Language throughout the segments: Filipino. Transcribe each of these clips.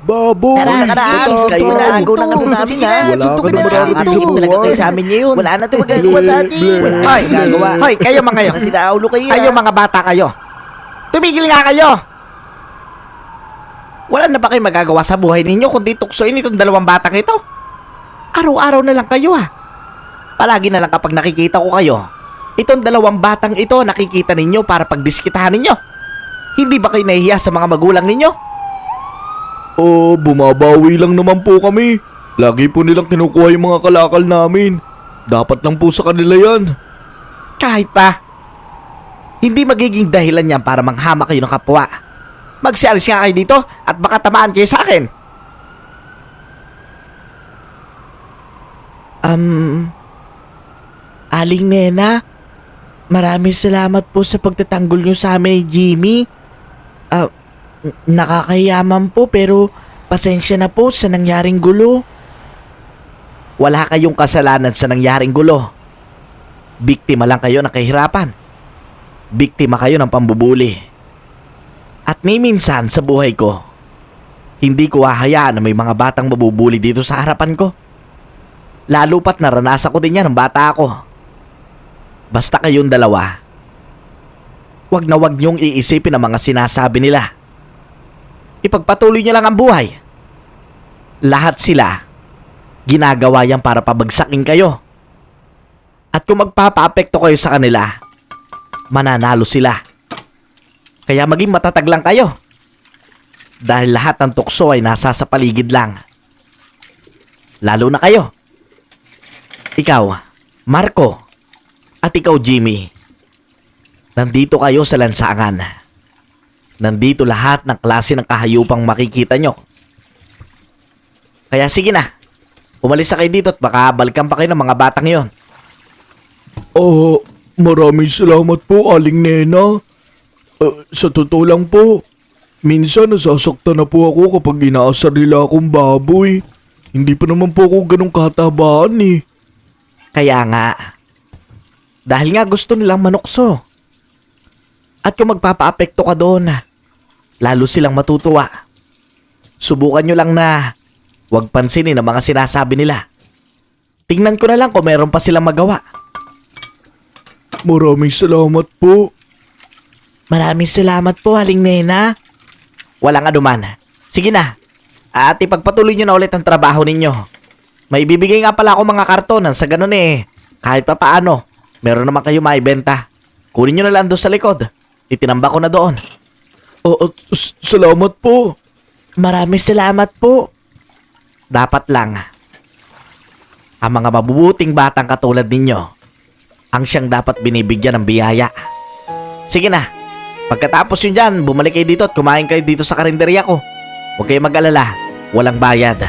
Baboy! Tara, alis kayo na agaw ng ano namin ha. Wala ka na Nakakatingin marami talaga kayo sa amin ngayon. Wala na ito magagawa sa atin. Wala na Hoy, magagawa. hoy, kayo mga kayo. Sinaulo kayo Kayo ha. mga bata kayo. Tumigil nga kayo. Wala na ba kayo magagawa sa buhay ninyo kundi tuksoin itong dalawang batang ito? Araw-araw na lang kayo ha. Palagi na lang kapag nakikita ko kayo, itong dalawang batang ito nakikita ninyo para pagdiskitahan ninyo. Hindi ba kayo nahihiya sa mga magulang ninyo? Oh, bumabawi lang naman po kami. Lagi po nilang kinukuha yung mga kalakal namin. Dapat lang po sa kanila yan. Kahit pa. Hindi magiging dahilan yan para manghama kayo ng kapwa. Magsialis nga kayo dito at baka tamaan kayo sa akin. Aling Nena, maraming salamat po sa pagtatanggol nyo sa amin ni Jimmy. Nakakayaman po pero pasensya na po sa nangyaring gulo. Wala kayong kasalanan sa nangyaring gulo. Biktima lang kayo ng kahirapan. Biktima kayo ng pambubuli. At ni minsan sa buhay ko, hindi ko hahayaan na may mga batang mabubuli dito sa harapan ko. Lalo pat naranasan ko din yan ng bata ako. Basta kayong dalawa, wag na wag niyong iisipin ang mga sinasabi nila. Ipagpatuloy niyo lang ang buhay. Lahat sila, ginagawa yan para pabagsakin kayo. At kung magpapaapekto kayo sa kanila, mananalo sila. Kaya maging matatag lang kayo. Dahil lahat ng tukso ay nasa sa paligid lang. Lalo na kayo. Ikaw, Marco, at ikaw, Jimmy. Nandito kayo sa lansangan. Nandito lahat ng klase ng kahayupang makikita nyo. Kaya sige na, umalis na kayo dito at baka balikan pa kayo ng mga batang yon. Oh, maraming salamat po, Aling Nena. Sa totoo lang po, minsan nasasaktan na po ako kapag inaasar nila akong baboy. Hindi pa naman po ako ganong katabaan eh. Kaya nga, dahil nga gusto nilang manukso. At kung magpapaapekto ka doon, lalo silang matutuwa. Subukan nyo lang na huwag pansinin ang mga sinasabi nila. Tingnan ko na lang kung meron pa silang magawa. Maraming salamat po. Maraming salamat po, Aling Nena. Walang anuman. Sige na, at ipagpatuloy nyo na ulit ang trabaho ninyo. May bibigay nga pala ako mga karton sa ganun eh. Kahit pa paano, meron naman kayo maibenta. Kunin nyo na lang doon sa likod. Itinamba ko na doon. Salamat po. Maraming salamat po. Dapat lang, ang mga mabubuting batang katulad ninyo, ang siyang dapat binibigyan ng biyaya. Sige na, pagkatapos yun dyan, bumalik kayo dito at kumain kayo dito sa karinderya ko. Huwag kayong mag-alala, walang bayad.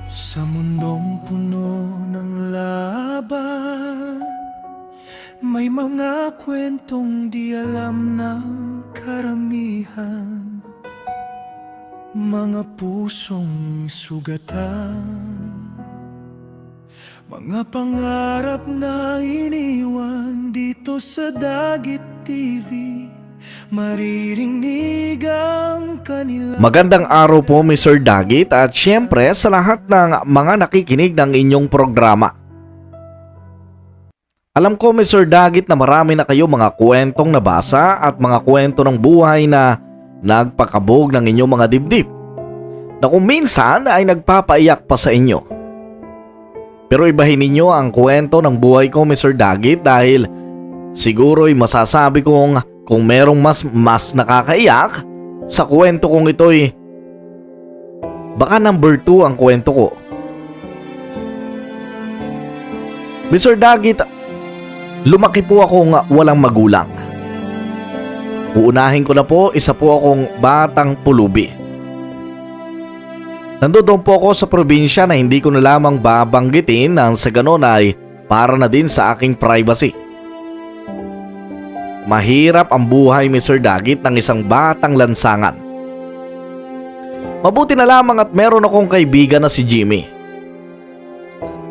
Sa mundong puno ng laban, may mga kwentong di alam ng karamihan, mga pusong sugatan, mga pangarap na iniwan dito sa Dagit TV. Maririnig ang kanila. Magandang araw po, Mr. Dagit, at syempre sa lahat ng mga nakikinig ng inyong programa. Alam ko, Mr. Dagit, na marami na kayo mga kwentong nabasa at mga kwento ng buhay na nagpakabog ng inyong mga dibdib, na kung minsan ay nagpapaiyak pa sa inyo. Pero ibahin ninyo ang kwento ng buhay ko, Mr. Dagit, dahil siguro'y masasabi kong kung merong mas nakakaiyak sa kwento kong ito'y baka number 2 ang kwento ko. Mr. Dagit, lumaki po akong walang magulang. Uunahin ko na po, isa po akong batang pulubi. Nandoon po ako sa probinsya na hindi ko na lamang babanggitin nang sa ganon ay para na din sa aking privacy. Mahirap ang buhay, Mr. Dagit, ng isang batang lansangan. Mabuti na lamang at meron akong kaibigan na si Jimmy.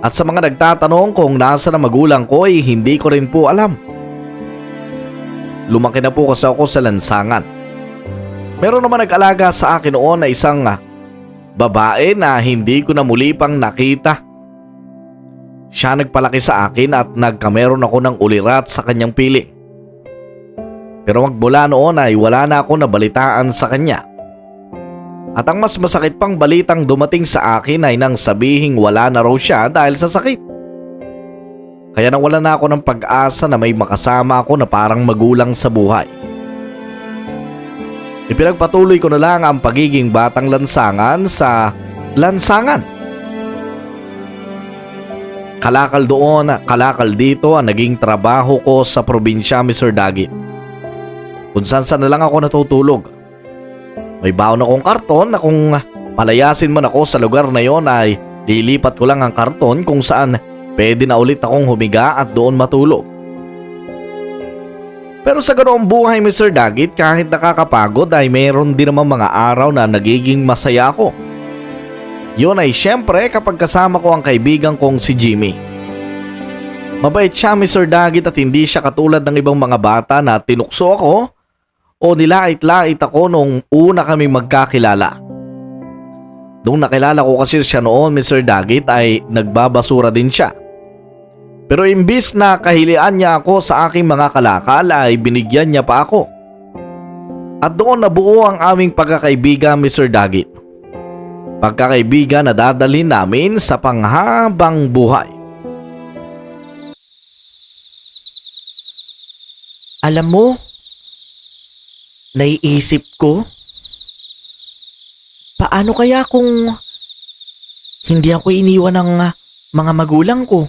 At sa mga nagtatanong kung nasa na magulang ko ay hindi ko rin po alam. lumaki na po kasi ako sa lansangan. Meron naman nag-alaga sa akin noon na isang babae na hindi ko na muli pang nakita. Siya nagpalaki sa akin at nagkameron ako ng ulirat sa kanyang piling. Pero magmula noon ay wala na ako nabalitaan sa kanya. At ang mas masakit pang balitang dumating sa akin ay nang sabihing wala na raw siya dahil sa sakit. Kaya nawala na ako ng pag-asa na may makasama ako na parang magulang sa buhay. Ipinagpatuloy ko na lang ang pagiging batang lansangan sa lansangan. Kalakal doon, kalakal dito ang naging trabaho ko sa probinsya, Mr. Dagit. Kung saan na lang ako natutulog. May baon akong karton na kung palayasin man ako sa lugar na yon ay lilipat ko lang ang karton kung saan pwede na ulit akong humiga at doon matulog. Pero sa ganoong buhay, Mr. Dagit, kahit nakakapagod ay mayroon din naman mga araw na nagiging masaya ako. Yun ay syempre kapag kasama ko ang kaibigan kong si Jimmy. Mabait siya, Mr. Dagit, at hindi siya katulad ng ibang mga bata na tinukso ako o nilait-lait ako nung una kami magkakilala. Nung nakilala ko kasi siya noon, Mr. Dagit, ay nagbabasura din siya. Pero imbis na kahilian niya ako sa aking mga kalakal ay binigyan niya pa ako. At doon nabuo ang aming pagkakaibigan, Mr. Dagit. Pagkakaibigan na dadalhin namin sa panghabang buhay. Alam mo, naiisip ko, paano kaya kung hindi ako iniwan ng mga magulang ko?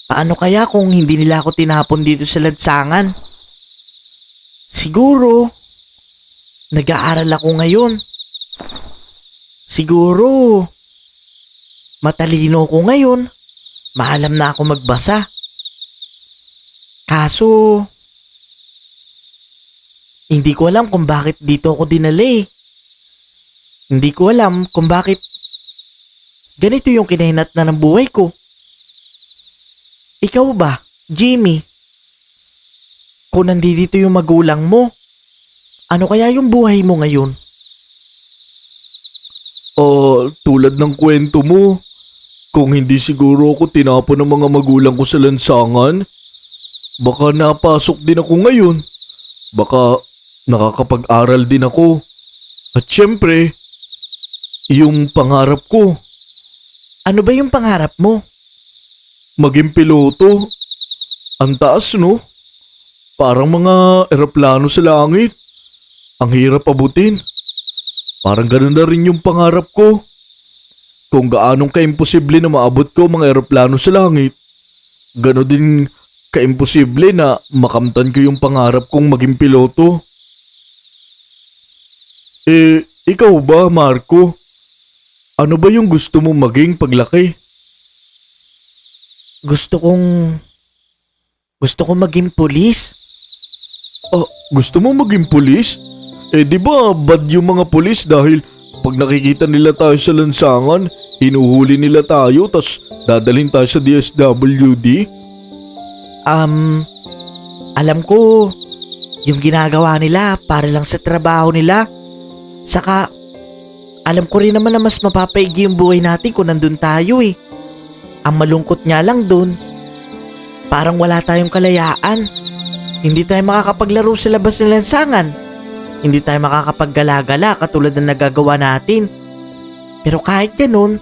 Paano kaya kung hindi nila ako tinapon dito sa lansangan? Siguro, nag-aaral ako ngayon. Siguro, matalino ko ngayon. Maalam na ako magbasa. Kaso, hindi ko alam kung bakit dito ako dinala. Hindi ko alam kung bakit ganito yung kinahinatnan ng buhay ko. Ikaw ba, Jimmy? Kung nandito yung magulang mo, ano kaya yung buhay mo ngayon? Tulad ng kwento mo, kung hindi siguro ako tinapon ng mga magulang ko sa lansangan, baka napasok din ako ngayon. Baka nakakapag-aral din ako. At syempre, yung pangarap ko. Ano ba yung pangarap mo? Maging piloto. Ang taas, no? Parang mga eroplano sa langit. Ang hirap abutin. Parang ganun na rin yung pangarap ko. Kung gaanong ka-imposible na maabot ko mga eroplano sa langit, gano'n din ka-imposible na makamtan ko yung pangarap kong maging piloto. Ikaw ba, Marco? Ano ba yung gusto mong maging paglaki? Gusto kong maging pulis. Gusto mo maging pulis? Di ba bad yung mga pulis dahil pag nakikita nila tayo sa lansangan, hinuhuli nila tayo tas dadalhin tayo sa DSWD? Alam ko, yung ginagawa nila para lang sa trabaho nila. Saka, alam ko rin naman na mas mapapaigi yung buhay natin kung nandun tayo eh. Ang malungkot nga lang dun, parang wala tayong kalayaan. Hindi tayo makakapaglaro sa labas ng lansangan. Hindi tayo makakapaggala-gala katulad ng nagagawa natin. Pero kahit ganun,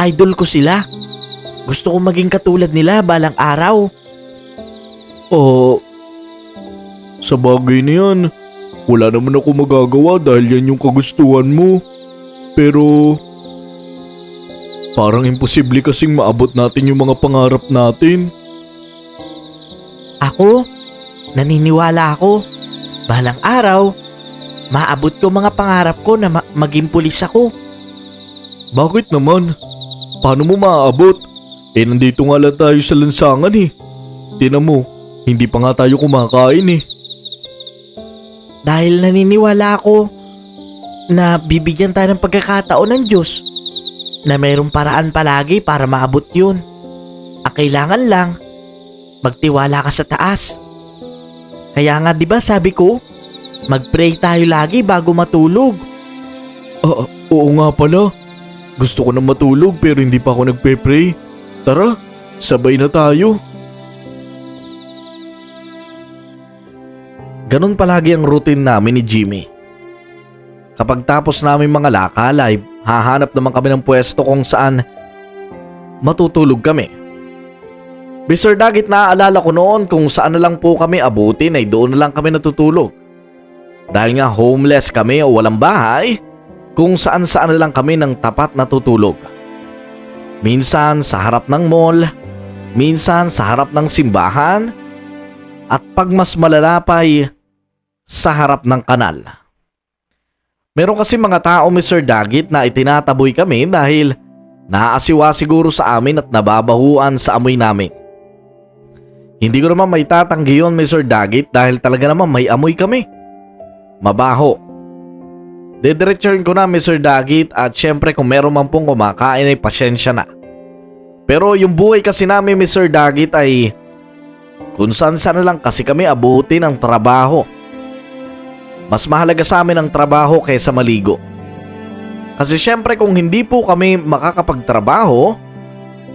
idol ko sila. Gusto ko maging katulad nila balang araw. Sa bagay na yan, wala naman ako magagawa dahil yan yung kagustuhan mo. Pero parang imposible kasing maabot natin yung mga pangarap natin. Ako, naniniwala ako. Balang araw, maabot ko mga pangarap ko na maging pulis ako. Bakit naman? Paano mo maaabot? Nandito nga lang tayo sa lansangan eh. Tingnan mo, hindi pa nga tayo kumakain eh. Dahil naniniwala ako na bibigyan tayo ng pagkakataon ng Diyos na mayroong paraan palagi para maabot yun. Ang kailangan lang, magtiwala ka sa taas. Kaya nga 'di ba sabi ko, mag-pray tayo lagi bago matulog. Oo nga pala. Gusto ko na matulog pero hindi pa ako nagpe-pray. Tara, sabay na tayo. Ganun palagi ang routine namin ni Jimmy. Kapag tapos namin mga lakal ay hahanap naman kami ng pwesto kung saan matutulog kami. Mr. Dagit, naaalala ko noon kung saan na lang po kami abutin ay doon na lang kami natutulog. Dahil nga homeless kami o walang bahay, kung saan na lang kami ng tapat natutulog. Minsan sa harap ng mall, minsan sa harap ng simbahan, at pag mas malala pa ay sa harap ng kanal. Meron kasi mga tao, Mr. Dagit, na itinataboy kami dahil naaasiwa siguro sa amin at nababahuan sa amoy namin. Hindi ko naman may tatanggi yun, Mr. Dagit, dahil talaga naman may amoy kami. Mabaho. Dediretsuhin ko na, Mr. Dagit, at syempre kung meron man pong kumakain ay pasyensya na. Pero yung buhay kasi namin, Mr. Dagit, ay kung saan na lang kasi kami abutin ang trabaho. Mas mahalaga sa amin ang trabaho kaysa maligo. Kasi syempre kung hindi po kami makakapagtrabaho,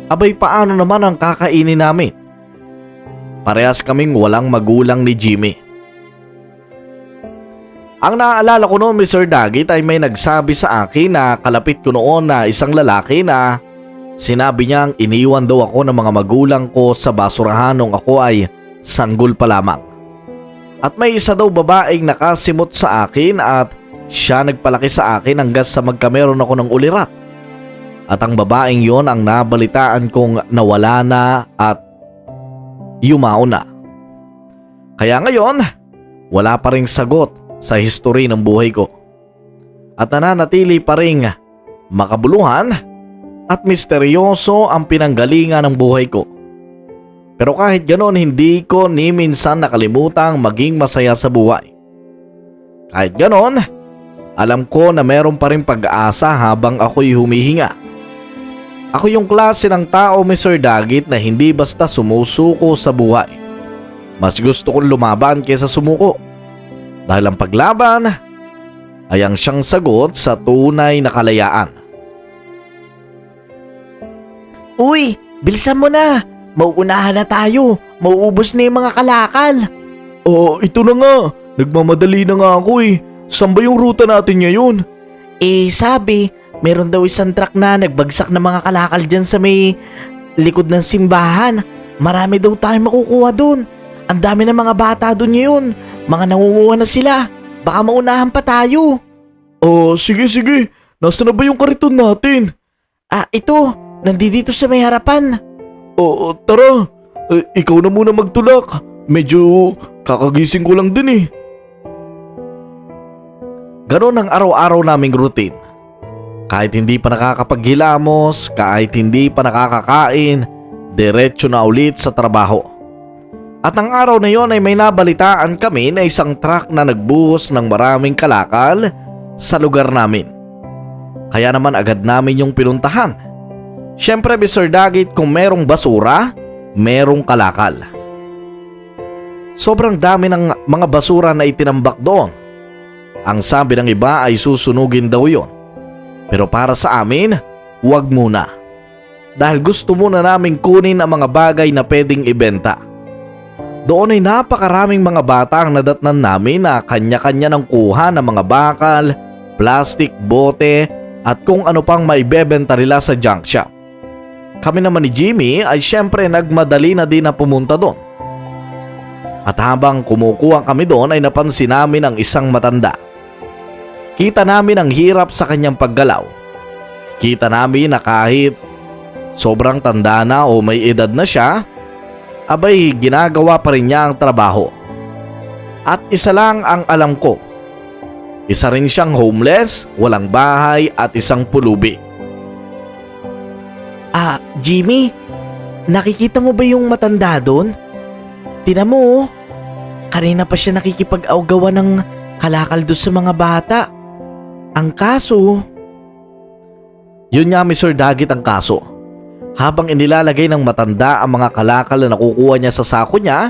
abay paano naman ang kakainin namin? Parehas kaming walang magulang ni Jimmy. Ang naaalala ko noon, Mr. Dagit, ay may nagsabi sa akin na kalapit ko noon na isang lalaki na sinabi niyang iniwan daw ako ng mga magulang ko sa basurahan nung ako ay sanggol pa lamang. At may isa daw babaeng nakasimot sa akin at siya nagpalaki sa akin hanggang sa magkameron ako ng ulirat. At ang babaeng yon ang nabalitaan kong nawala na at yumao na. Kaya ngayon, wala pa ring sagot sa history ng buhay ko. At nananatili pa ring makabuluhan at misteryoso ang pinanggalingan ng buhay ko. Pero kahit ganon, hindi ko ni minsan nakalimutang maging masaya sa buhay. Kahit ganon, alam ko na meron pa rin pag-asa habang ako'y humihinga. Ako yung klase ng tao, Mr. Dagit, na hindi basta sumusuko sa buhay. Mas gusto kong lumaban kaysa sumuko. Dahil ang paglaban ay ang siyang sagot sa tunay na kalayaan. Uy, bilisan mo na. Mauunahan na tayo. Mauubos na yung mga kalakal. Ito na nga. Nagmamadali na nga ako eh. Saan ba yung ruta natin ngayon? Sabi, meron daw isang truck na nagbagsak ng mga kalakal dyan sa may likod ng simbahan. Marami daw tayong makukuha dun. Ang dami ng mga bata dun ngayon. Mga nangunguha na sila. Baka maunahan pa tayo. Sige. Nasaan na ba yung kariton natin? Ito. Nandito sa may harapan. Tara. Ikaw na muna magtulak. Medyo kakagising ko lang din eh. Ganon ang araw-araw naming routine. Kahit hindi pa nakakapaghilamos, kahit hindi pa nakakakain, diretso na ulit sa trabaho. At ang araw na yon ay may nabalitaan kami na isang truck na nagbuhos ng maraming kalakal sa lugar namin. Kaya naman agad namin yung pinuntahan. Siyempre, Mr. Dagit, kung merong basura, merong kalakal. Sobrang dami ng mga basura na itinambak doon. Ang sabi ng iba ay susunugin daw yon. Pero para sa amin, huwag muna. Dahil gusto muna naming kunin ang mga bagay na pwedeng ibenta. Doon ay napakaraming mga bata ang nadatnan namin na kanya-kanya ng kuha ng mga bakal, plastic, bote at kung ano pang maibebenta nila sa junk shop. Kami naman ni Jimmy ay syempre nagmadali na din na pumunta doon. At habang kumukuha kami doon ay napansin namin ang isang matanda. Kita namin ang hirap sa kanyang paggalaw. Kita namin na kahit sobrang tanda na o may edad na siya, abay ginagawa pa rin niya ang trabaho. At isa lang ang alam ko. Isa rin siyang homeless, walang bahay at isang pulubi. Jimmy, nakikita mo ba yung matanda doon? Tina mo, kanina pa siya nakikipag-awgawa ng kalakal doon sa mga bata. Ang kaso... Yun nga, Mr. Dagit, ang kaso. Habang inilalagay ng matanda ang mga kalakal na nakukuha niya sa sako niya,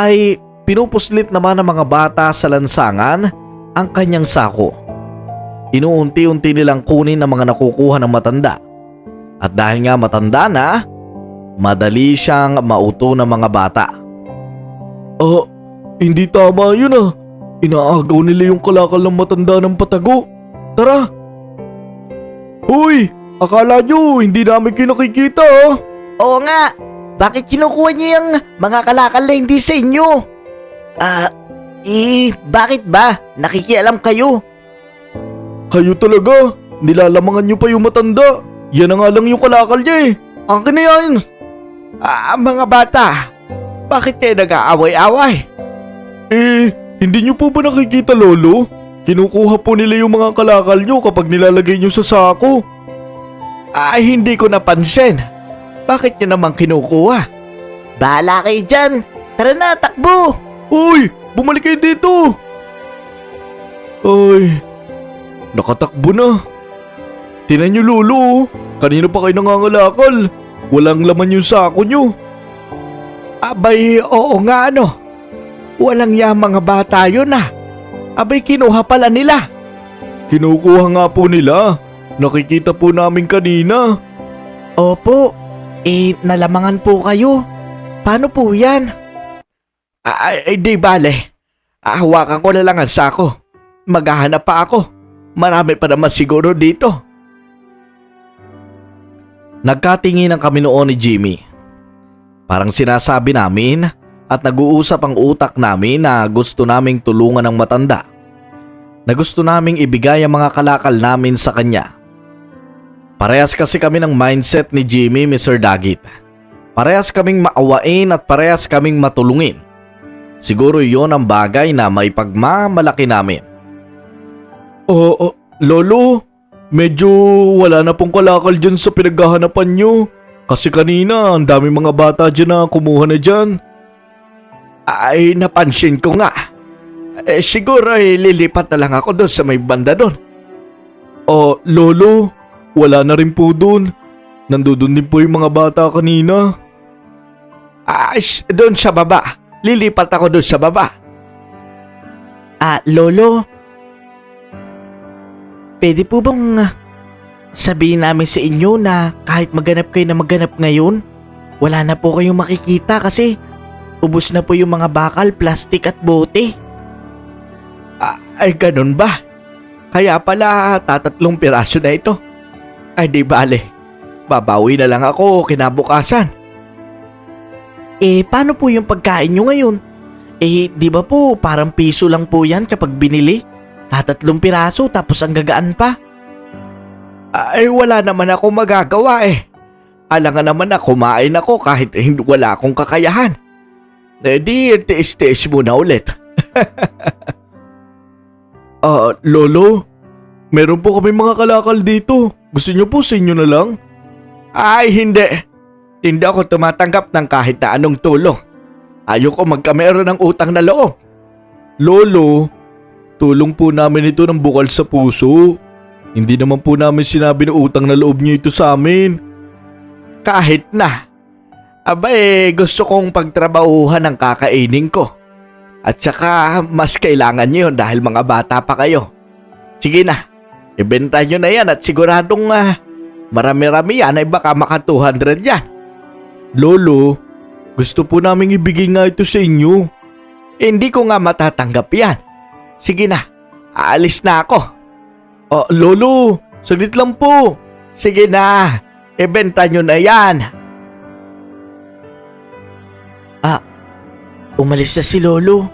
ay pinupuslit naman ng mga bata sa lansangan ang kanyang sako. Inuunti-unti nilang kunin ang mga nakukuha ng matanda. At dahil nga matanda na, madali siyang mauto ng mga bata. Hindi tama yun ah. Inaagaw nila yung kalakal ng matanda ng patago. Tara! Hoy! Akala nyo hindi namin kinakikita ah. Oo nga, bakit kinukuha niyo yung mga kalakal na hindi sa inyo? Bakit ba? Nakikialam kayo. Kayo talaga. Nilalamangan nyo pa yung matanda. Yan na nga lang yung kalakal niya eh. Akin na yan. Mga bata, bakit kayo nag-aaway-away? Hindi nyo po ba nakikita lolo? Kinukuha po nila yung mga kalakal nyo kapag nilalagay nyo sa sako. Hindi ko napansin. Bakit nyo naman kinukuha? Bahala kayo dyan. Tara na, takbo! Uy! Bumalik kayo dito! Ay, nakatakbo na. Tinan nyo lolo, kanina pa kayo nangangalakal. Walang laman yung sako nyo. Abay, oo nga ano. Walang ya mga bata yun ah. Abay, kinuha pala nila. Kinukuha nga po nila. Nakikita po namin kanina. Opo, nalamangan po kayo. Paano po yan? Di bale. Hawakan ko na lang ang sako. Maghahanap pa ako. Marami pa naman siguro dito. Nagkatinginan kami noon ni Jimmy. Parang sinasabi namin at nag-uusap ang utak namin na gusto naming tulungan ng matanda. Na gusto naming ibigay ang mga kalakal namin sa kanya. Parehas kasi kami ng mindset ni Jimmy, Mr. Dagit. Parehas kaming maawain at parehas kaming matulungin. Siguro yon ang bagay na may pagmamalaki namin. Lolo, medyo wala na pong kalakal dyan sa pinaghahanapan nyo. Kasi kanina, ang dami mga bata dyan na kumuha na dyan. Ay, napansin ko nga. Siguro lilipat na lang ako doon sa may banda doon. Lolo, wala na rin po doon. Nandudun din po yung mga bata kanina. Doon sa baba. Lilipat ako doon sa baba. Lolo, pwede po bang sabihin namin sa inyo na kahit maghanap kayo na maghanap ngayon, wala na po kayong makikita kasi ubos na po yung mga bakal, plastik at bote. Ay ganun ba? Kaya pala 3 piraso na ito. Ay di bale, babawi na lang ako kinabukasan. Paano po yung pagkain nyo ngayon? Di ba po parang piso lang po yan kapag binili? 3 piraso tapos ang gagaan pa. Ay wala naman ako magagawa eh. Alangan naman na kumain ako kahit wala akong kakayahan. Di tiis-tiis muna ulit. Lolo, meron po kami mga kalakal dito. Gusto nyo po sa inyo na lang? Ay hindi. Hindi ako tumatanggap ng kahit na anong tulong. Ayoko magkamero ng utang na loob. Lolo, tulong po namin ito ng bukal sa puso. Hindi naman po namin sinabi na utang na loob niyo ito sa amin. Kahit na. Gusto kong pagtrabahuhan ng kakainin ko. At saka mas kailangan nyo yun dahil mga bata pa kayo. Sige na, ibenta nyo na yan at siguradong marami-rami yan ay baka maka 200 yan. Lolo, gusto po naming ibigay nga ito sa inyo. Hindi ko nga matatanggap yan. Sige na, aalis na ako. Lolo, saglit lang po. Sige na, ibenta nyo na yan. Umalis na si Lolo.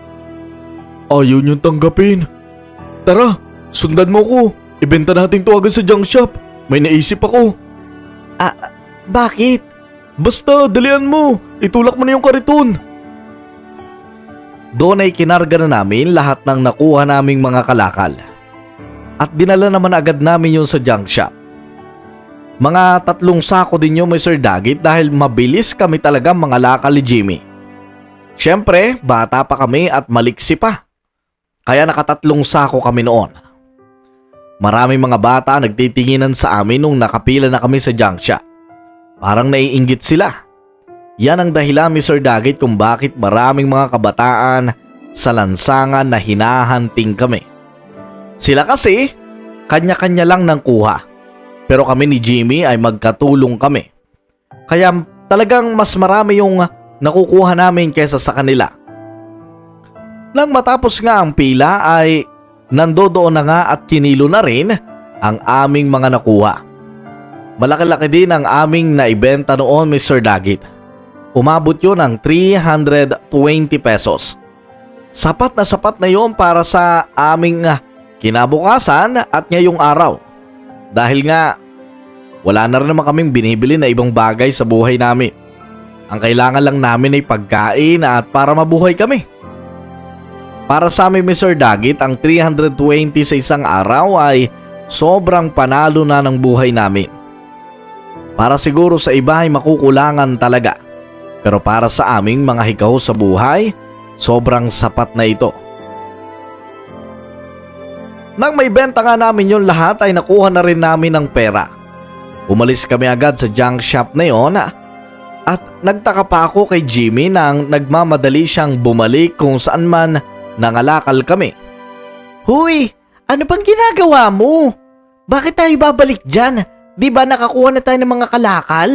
Ayaw niyong tanggapin. Tara, sundan mo ko. Ibenta natin to agad sa junk shop. May naisip ako. Bakit? Basta, dalian mo. Itulak mo na yung kariton. Doon ay kinarga na namin lahat ng nakuha naming mga kalakal. At dinala naman agad namin yun sa junk shop. Mga 3 sako din yun, Mr. Dagit, dahil mabilis kami talaga mga lakal ni Jimmy. Siyempre, bata pa kami at maliksi pa. Kaya naka 3 sako kami noon. Maraming mga bata nagtitinginan sa amin nung nakapila na kami sa junk shop. Parang naiinggit sila. Yan ang dahilan, Mr. Dagit, kung bakit maraming mga kabataan sa lansangan na hinahanting kami. Sila kasi, kanya-kanya lang ng kuha. Pero kami ni Jimmy ay magkatulong kami. Kaya talagang mas marami yung nakukuha namin kaysa sa kanila. Nang matapos nga ang pila ay nandoon na nga at kinilo na rin ang aming mga nakuha. Malaki-laki din ang aming naibenta noon, Mr. Dagit. Umabot yun ng 320 pesos. Sapat na yun para sa aming kinabukasan at ngayong araw. Dahil nga wala na rin naman kaming binibili na ibang bagay sa buhay namin. Ang kailangan lang namin ay pagkain at para mabuhay kami. Para sa amin, Mr. Dagit, ang 320 sa isang araw ay sobrang panalo na ng buhay namin. Para siguro sa iba ay makukulangan talaga. Pero para sa aming mga hikaw sa buhay, sobrang sapat na ito. Nang may benta nga namin yun lahat ay nakuha na rin namin ng pera. Umalis kami agad sa junk shop na yon at nagtaka pa ako kay Jimmy nang nagmamadali siyang bumalik kung saan man nangalakal kami. Huy, ano bang ginagawa mo? Bakit tayo babalik dyan? Di ba nakakuha na tayo ng mga kalakal?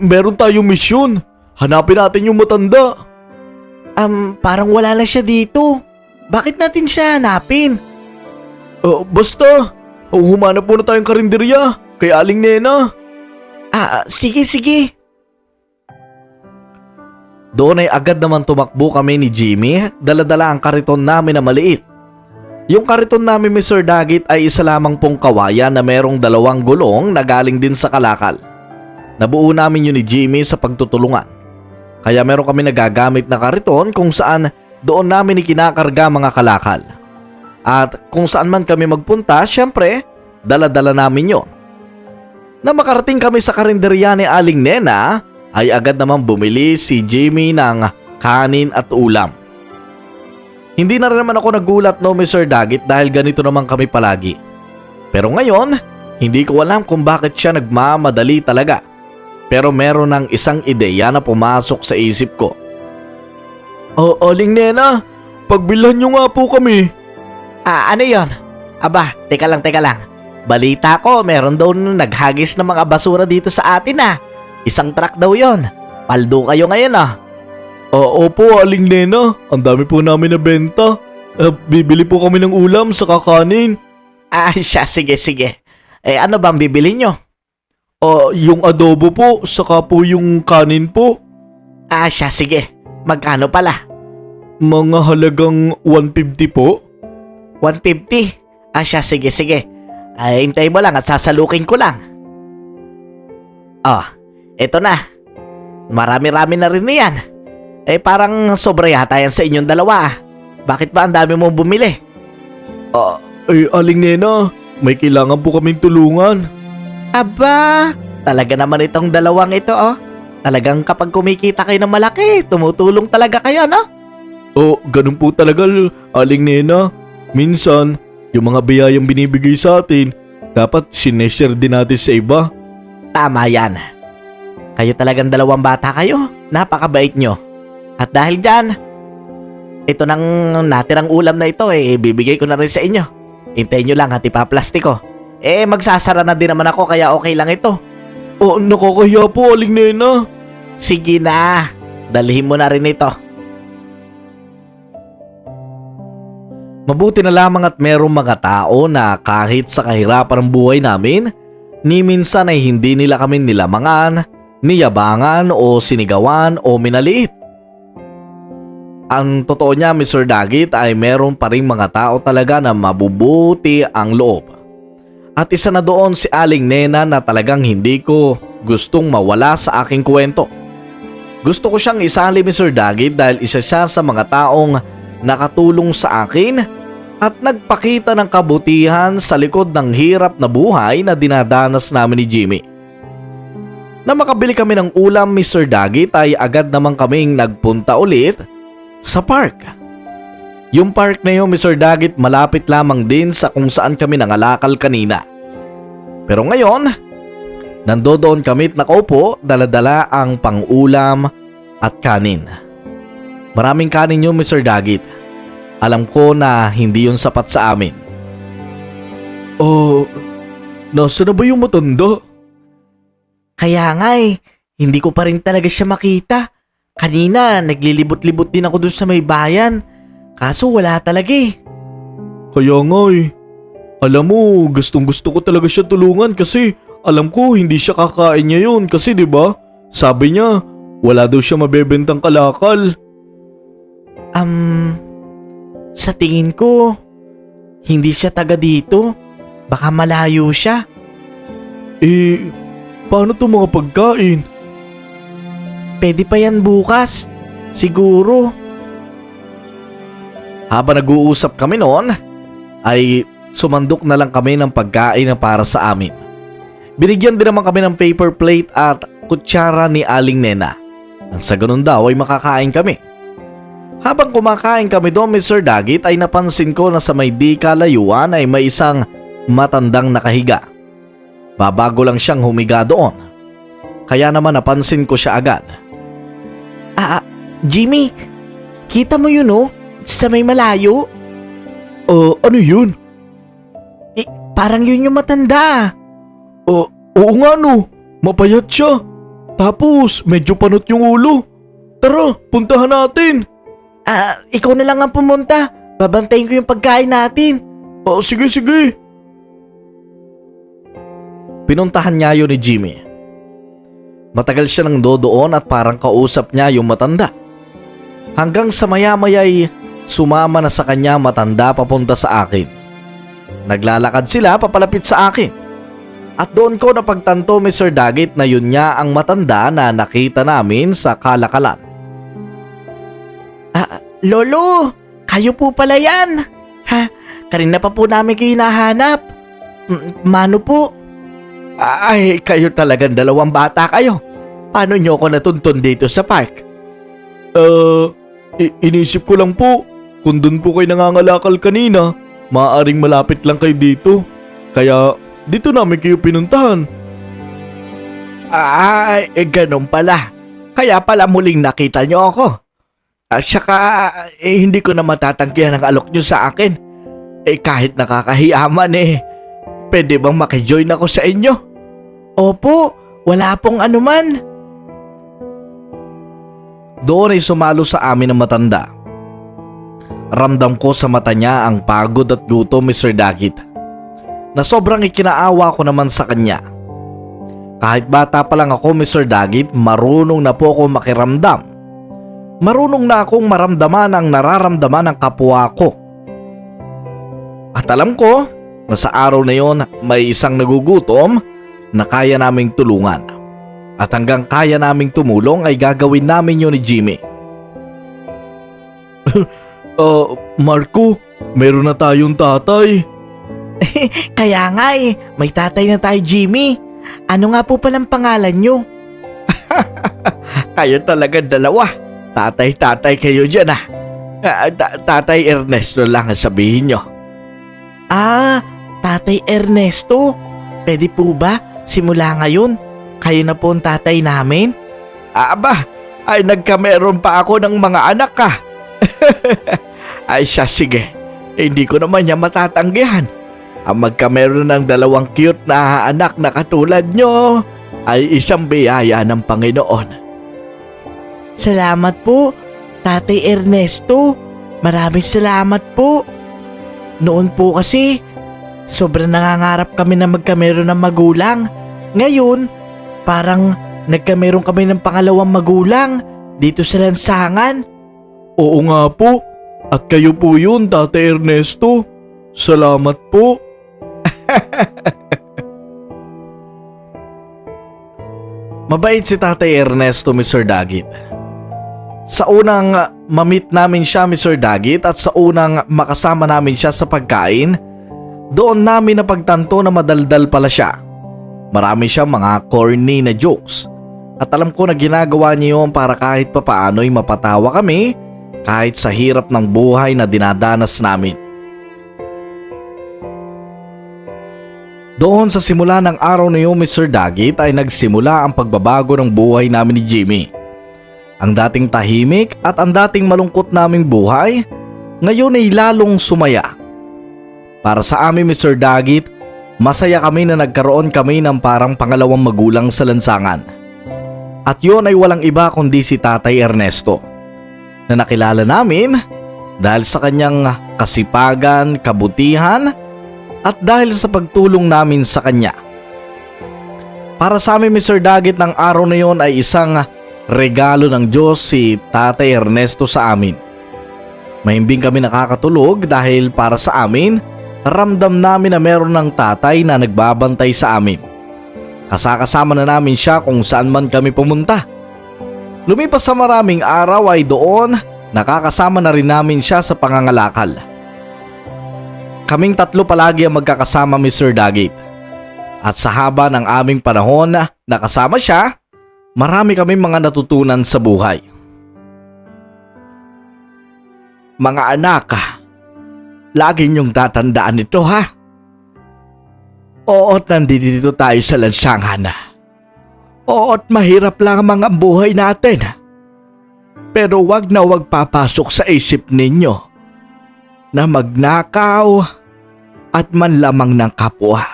Meron tayong misyon. Hanapin natin yung matanda. Parang wala na siya dito. Bakit natin siya hanapin? Basta, humanap muna tayong karinderya kay Aling Nena. Sige. Doon ay agad naman tumakbo kami ni Jimmy, dala-dala ang kariton namin na maliit. Yung kariton namin, Mr. Dagit, ay isa lamang pong kawayan na merong 2 gulong na galing din sa kalakal. Nabuo namin yun ni Jimmy sa pagtutulungan. Kaya meron kami nagagamit na kariton kung saan doon namin ikinakarga mga kalakal. At kung saan man kami magpunta, syempre, dala-dala namin yon. Na makarating kami sa karinderya ni Aling Nena, ay agad naman bumili si Jimmy ng kanin at ulam. Hindi na rin naman ako nagulat, no, Mr. Dagit, dahil ganito naman kami palagi. Pero ngayon, hindi ko alam kung bakit siya nagmamadali talaga. Pero meron ng isang ideya na pumasok sa isip ko. Aling Nena, pagbilhan nyo nga po kami. Ano yon? Aba, teka lang. Balita ko, meron daw naghagis ng mga basura dito sa atin Isang truck daw yon. Paldo kayo ngayon Opo, Aling Nena. Ang dami po namin na benta. Bibili po kami ng ulam sa kakanin. Siya, sige. Ano bang bibili nyo? Yung adobo po, saka po yung kanin po. Siya, sige. Magkano pala? Mga halagang 150 po. 150? Siya, sige. Hintay mo lang at sasalukin ko lang. Eto na. Marami-rami na rin yan. Parang sobra yata yan sa inyong dalawa. Bakit ba ang dami mong bumili? Aling Nena, may kailangan po kaming tulungan. Aba, talaga naman itong dalawang ito Talagang kapag kumikita kayo ng malaki, tumutulong talaga kayo, no? Ganun po talaga, Aling Nena. Minsan, yung mga biyayang binibigay sa atin, dapat sineshare din natin sa iba. Tama yan. Kayo talagang dalawang bata kayo. Napakabait nyo. At dahil dyan, ito nang natirang ulam na ito bibigay ko na rin sa inyo. Hintayin nyo lang at ipaplastik ko. Magsasara na din naman ako kaya okay lang ito. Nakakahiya po, Aling Nena. Sige na, dalhin mo na rin ito. Mabuti na lamang at merong mga tao na kahit sa kahirapan ng buhay namin, ni minsan ay hindi nila kami nilamangan, niyabangan o sinigawan o minaliit. Ang totoo niya, Mr. Dagit, ay meron pa rin mga tao talaga na mabubuti ang loob. At isa na doon si Aling Nena na talagang hindi ko gustong mawala sa aking kwento. Gusto ko siyang isali, Mr. Dagit, dahil isa siya sa mga taong nakatulong sa akin at nagpakita ng kabutihan sa likod ng hirap na buhay na dinadanas namin ni Jimmy. Na makabili kami ng ulam, Mr. Dagit, ay agad naman kaming nagpunta ulit sa park. Yung park na yun, Mr. Dagit, malapit lamang din sa kung saan kami nangalakal kanina. Pero ngayon, nandoon kami at nakaupo, dala-dala ang pang-ulam at kanin. Maraming kanin yun, Mr. Dagit. Alam ko na hindi yun sapat sa amin. Nasa na ba yung matanda? Kaya nga hindi ko pa rin talaga siya makita. Kanina, naglilibot-libot din ako dun sa may bayan. Kaso wala talaga Kaya nga Alam mo, gustong gusto ko talaga siya tulungan kasi alam ko hindi siya kakain niya yun kasi 'di ba? Sabi niya, wala daw siya mabebentang kalakal. Sa tingin ko, hindi siya taga dito. Baka malayo siya. Paano to mga pagkain? Pwede pa yan bukas. Siguro. Habang nag-uusap kami noon, ay sumandok na lang kami ng pagkain na para sa amin. Binigyan din naman kami ng paper plate at kutsara ni Aling Nena. Nang sa ganun daw ay makakain kami. Habang kumakain kami doon, Mr. Dagit, ay napansin ko na sa may di kalayuan ay may isang matandang nakahiga. Babago lang siyang humiga doon. Kaya naman napansin ko siya agad. Jimmy, kita mo yun sa may malayo? Ano yun? Parang yun yung matanda. Oo nga mapayat siya. Tapos medyo panot yung ulo. Tara, puntahan natin. Ikaw na lang ang pumunta. Babantayin ko yung pagkain natin. Sige. Pinuntahan niya yun ni Jimmy. Matagal siya nang doon at parang kausap niya yung matanda. Hanggang sa maya-maya'y sumama na sa kanya matanda papunta sa akin. Naglalakad sila papalapit sa akin. At doon ko napagtanto, Mr. Dagit, na yun niya ang matanda na nakita namin sa kalakalan. Lolo, kayo po pala yan. Kanina pa po namin kayo nahanap. Mano po? Ay, kayo talagang dalawang bata kayo. Paano niyo ako natuntun dito sa park? Inisip ko lang po, kung dun po kayo nangangalakal kanina, maaaring malapit lang kayo dito. Kaya dito namin kayo pinuntahan. Ganun pala. Kaya pala muling nakita niyo ako. At saka, hindi ko na matatanggihan ang alok niyo sa akin. Kahit nakakahiyaman pwede bang makijoin ako sa inyo? Opo, wala pong anuman. Doon ay sumalo sa amin ang matanda. Ramdam ko sa mata niya ang pagod at gutom, Mr. Dagit, na sobrang ikinaawa ko naman sa kanya. Kahit bata pa lang ako, Mr. Dagit, marunong na po ako makiramdam. Marunong na akong maramdaman ang nararamdaman ng kapwa ko. At alam ko na sa araw na yon may isang nagugutom na kaya naming tulungan. At hanggang kaya naming tumulong ay gagawin namin yun ni Jimmy. Marco, meron na tayong tatay. Kaya nga may tatay na tayo, Jimmy. Ano nga po palang pangalan nyo? Kayo talaga dalawa. Tatay kayo dyan Tatay Ernesto lang ang sabihin nyo. Tatay Ernesto. Pwede po ba simula ngayon kayo na po ang tatay namin? Nagkameron pa ako ng mga anak sige. Hindi ko naman niya matatanggihan. Ang magkameron ng dalawang cute na anak na katulad nyo ay isang biyaya ng Panginoon. Salamat po, Tatay Ernesto. Maraming salamat po. Noon po kasi, sobrang nangangarap kami na magkameron ng magulang. Ngayon, parang nagkameron kami ng pangalawang magulang dito sa lansangan. Oo nga po. At kayo po yun, Tatay Ernesto. Salamat po. Mabait si Tatay Ernesto, Mr. Dagit. Sa unang ma-meet namin siya, Mr. Dagit, at sa unang makasama namin siya sa pagkain, doon namin napagtanto na madaldal pala siya. Marami siyang mga corny na jokes. At alam ko na ginagawa niya yun para kahit papaano'y mapatawa kami kahit sa hirap ng buhay na dinadanas namin. Doon sa simula ng araw na yun, Mr. Dagit, ay nagsimula ang pagbabago ng buhay namin ni Jimmy. Ang dating tahimik at ang dating malungkot naming buhay, ngayon ay lalong sumaya. Para sa amin, Mr. Dagit, masaya kami na nagkaroon kami ng parang pangalawang magulang sa lansangan. At yun ay walang iba kundi si Tatay Ernesto, na nakilala namin dahil sa kanyang kasipagan, kabutihan at dahil sa pagtulong namin sa kanya. Para sa amin, Mr. Dagit, ng araw na yon ay isang regalo ng Diyos si Tatay Ernesto sa amin. Mahimbing kami nakakatulog dahil para sa amin, ramdam namin na meron ng tatay na nagbabantay sa amin. Kasakasama na namin siya kung saan man kami pumunta. Lumipas sa maraming araw ay doon, nakakasama na rin namin siya sa pangangalakal. Kaming tatlo palagi ang magkakasama, Mr. Dagit. At sa haba ng aming panahon na kasama siya, marami kaming mga natutunan sa buhay. Mga anak, lagi niyong tatandaan ito, ha? Oo't nandito tayo sa lansangan. Oo't mahirap lang ang buhay natin. Pero wag na wag papasok sa isip ninyo na magnakaw at manlamang ng kapwa.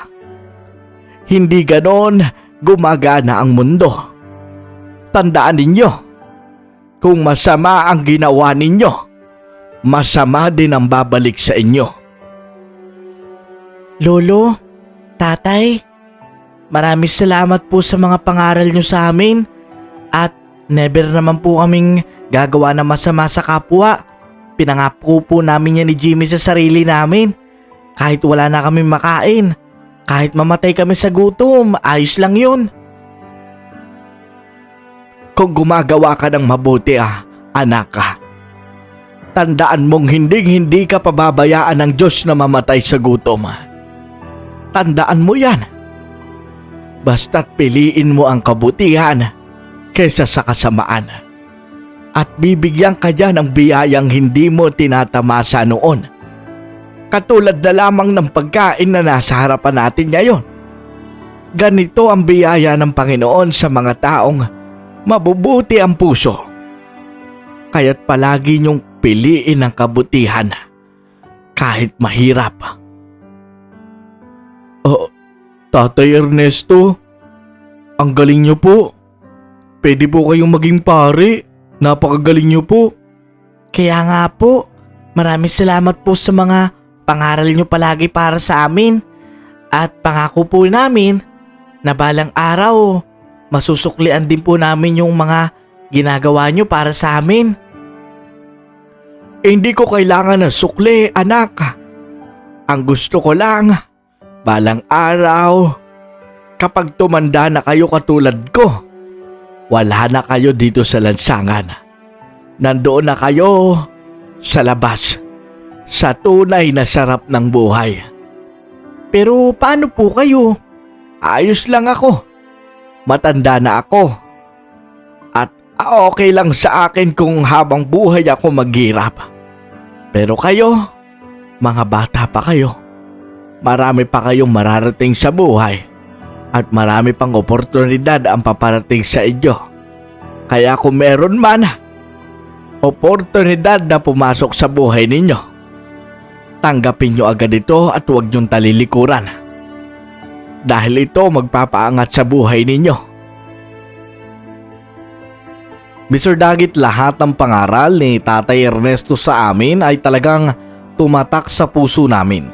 Hindi ganon gumagana ang mundo. Tandaan ninyo, kung masama ang ginawa ninyo, masama din ang babalik sa inyo. Lolo, tatay, maraming salamat po sa mga pangaral nyo sa amin at never naman po kaming gagawa ng masama sa kapwa. Pinangako po namin yan ni Jimmy sa sarili namin. Kahit wala na kami makain, kahit mamatay kami sa gutom, ayos lang yun. Kung gumagawa ka ng mabuti, anak ka, tandaan mong hindi ka pababayaan ng Diyos na mamatay sa gutom. Tandaan mo yan. Basta't piliin mo ang kabutihan kaysa sa kasamaan. At bibigyan ka dyan ng biyayang hindi mo tinatamasa noon. Katulad na lamang ng pagkain na nasa harapan natin ngayon. Ganito ang biyaya ng Panginoon sa mga taong mabubuti ang puso. Kaya't palagi niyong piliin ang kabutihan kahit mahirap. Tatay Ernesto, ang galing niyo po. Pwede po kayong maging pare. Napakagaling niyo po. Kaya nga po, maraming salamat po sa mga pangaral nyo palagi para sa amin. At pangako po namin na balang araw, masusuklian din po namin yung mga ginagawa nyo para sa amin. Hindi ko kailangan ng sukli, anak. Ang gusto ko lang, balang araw, kapag tumanda na kayo katulad ko, wala na kayo dito sa lansangan. Nandoon na kayo sa labas, sa tunay na sarap ng buhay. Pero paano po kayo? Ayos lang ako. Matanda na ako. At okay lang sa akin kung habang buhay ako maghirap. Pero kayo, mga bata pa kayo. Marami pa kayong mararating sa buhay. At marami pang oportunidad ang paparating sa inyo. Kaya kung meron man oportunidad na pumasok sa buhay ninyo, tanggapin nyo agad ito at huwag nyong talilikuran. Dahil ito magpapaangat sa buhay ninyo. Mr. Dagit, lahat ng pangaral ni Tatay Ernesto sa amin ay talagang tumatak sa puso namin.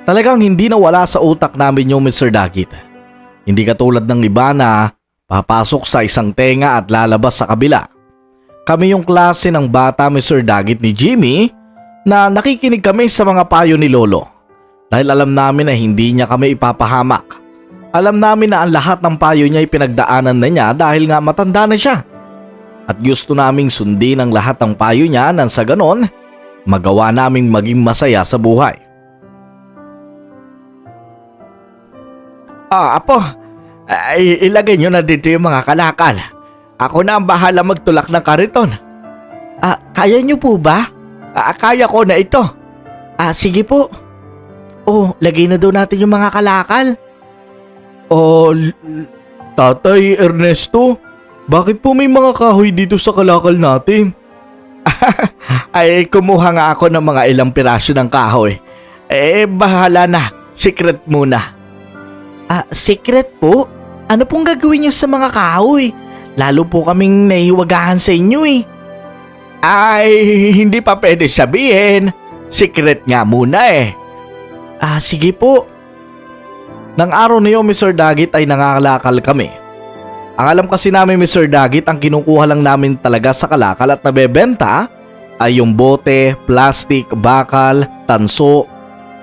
Talagang hindi nawala sa utak namin yung Mr. Dagit. Hindi katulad ng iba na papasok sa isang tenga at lalabas sa kabila. Kami yung klase ng bata, Mr. Dagit, ni Jimmy na nakikinig kami sa mga payo ni Lolo. Dahil alam namin na hindi niya kami ipapahamak. Alam namin na ang lahat ng payo niya ay pinagdaanan na niya dahil nga matanda na siya. At gusto naming sundin ang lahat ng payo niya nang sa ganon, magawa naming maging masaya sa buhay. Apo, ilagay nyo na dito yung mga kalakal. Ako na ang bahala magtulak ng kariton. Kaya nyo po ba? Kaya ko na ito. Sige po. Lagay na daw natin yung mga kalakal. Tatay Ernesto, Bakit po may mga kahoy dito sa kalakal natin? Ay, kumuha nga ako ng mga ilang piraso ng kahoy. Bahala na. Secret muna. Secret po? Ano pong gagawin niyo sa mga kahoy? Lalo po kaming naiwagahan sa inyo eh. Ay, hindi pa pwede sabihin. Secret nga muna eh. Sige po. Nang araw na yun, Mr. Dagit, ay nangangalakal kami. Ang alam kasi namin, Mr. Dagit, ang kinukuha lang namin talaga sa kalakal at nabebenta ay yung bote, plastic, bakal, tanso.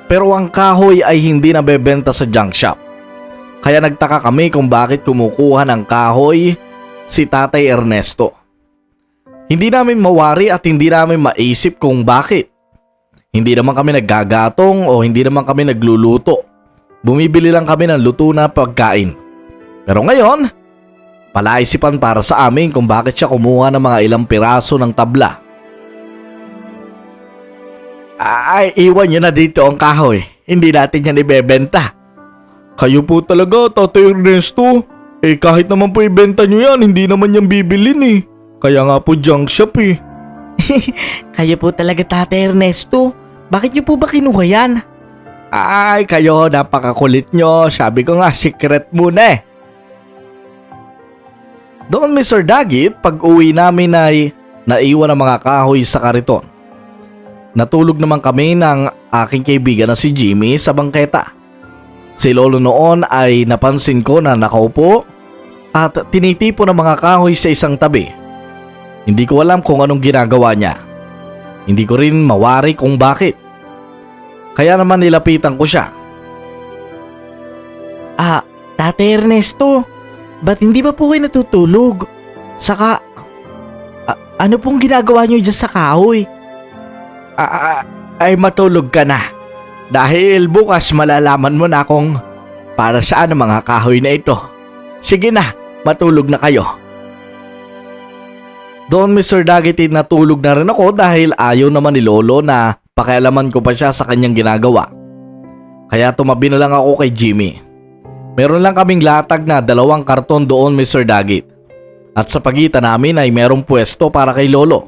Pero ang kahoy ay hindi nabebenta sa junk shop. Kaya nagtaka kami kung bakit kumukuha ng kahoy si Tatay Ernesto. Hindi namin mawari at hindi namin maisip kung bakit. Hindi naman kami naggagatong o hindi naman kami nagluluto. Bumibili lang kami ng luto na pagkain. Pero ngayon, palaisipan para sa amin kung bakit siya kumuha ng mga ilang piraso ng tabla. Ay, iwan nyo na dito ang kahoy. Hindi natin yan ibebenta. Kayo po talaga, Tatay Ernesto. Kahit naman po ibenta nyo yan, hindi naman yan bibilin eh. Kaya nga po junk shop eh. Kayo po talaga, Tatay Ernesto. Bakit niyo po ba kinuha yan? Ay, kayo, napakakulit nyo. Sabi ko nga, secret muna eh. Doon, Mr. Dagit, pag uwi namin ay naiwan ang mga kahoy sa kariton. Natulog naman kami ng aking kaibigan na si Jimmy sa bangketa. Si Lolo noon ay napansin ko na nakaupo at tinitipo ng mga kahoy sa isang tabi. Hindi ko alam kung anong ginagawa niya. Hindi ko rin mawari kung bakit. Kaya naman nilapitan ko siya. Tatay Ernesto, ba't hindi ba po kayo natutulog? Saka, ano pong ginagawa niyo dyan sa kahoy? Ay matulog ka na. Dahil bukas malalaman mo na kung para saan ang mga kahoy na ito. Sige na, matulog na kayo. Doon, Mr. Dagiti, natulog na rin ako dahil ayaw naman ni Lolo na pakialaman ko pa siya sa kanyang ginagawa. Kaya tumabi na lang ako kay Jimmy. Meron lang kaming latag na 2 karton doon, Mr. Dagit. At sa pagitan namin ay merong pwesto para kay Lolo.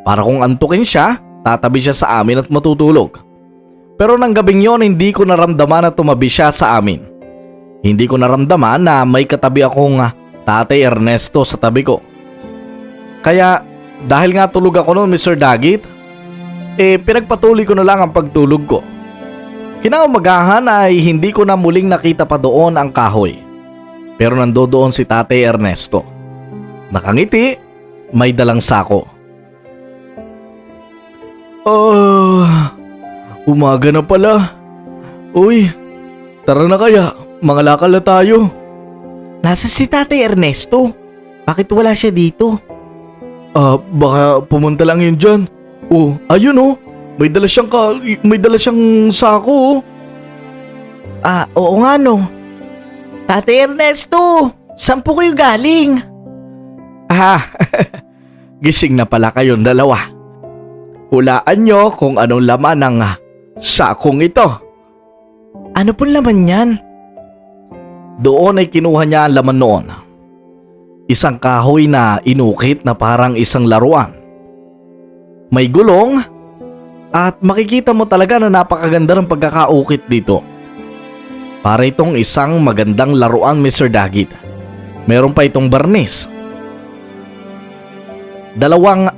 Para kung antukin siya, tatabi siya sa amin at matutulog. Pero nang gabing yon, hindi ko naramdaman na tumabi siya sa amin. Hindi ko naramdaman na may katabi akong Tatay Ernesto sa tabi ko. Kaya dahil nga tulog ako noon, Mr. Dagit, pinagpatuloy ko na lang ang pagtulog ko. Kinaumagahan ay hindi ko na muling nakita pa doon ang kahoy. Pero nandoon si Tatay Ernesto. Nakangiti, may dalang sako. Umaga na pala. Uy, tara na kaya, mangalakal na tayo. Nasa si Tatay Ernesto? Bakit wala siya dito? Baka pumunta lang yun dyan. Ayun oh, may dala siyang sako. Oo nga no. Tatay Ernesto, saan po kayo galing? Gising na pala kayong dalawa. Hulaan nyo kung anong laman ng sakong ito. Ano pong laman yan? Doon ay kinuha niya ang laman noon. Isang kahoy na inukit na parang isang laruan. May gulong at makikita mo talaga na napakaganda ng pagkakaukit dito. Para itong isang magandang laruan, Mr. Dagit. Meron pa itong barnis. 2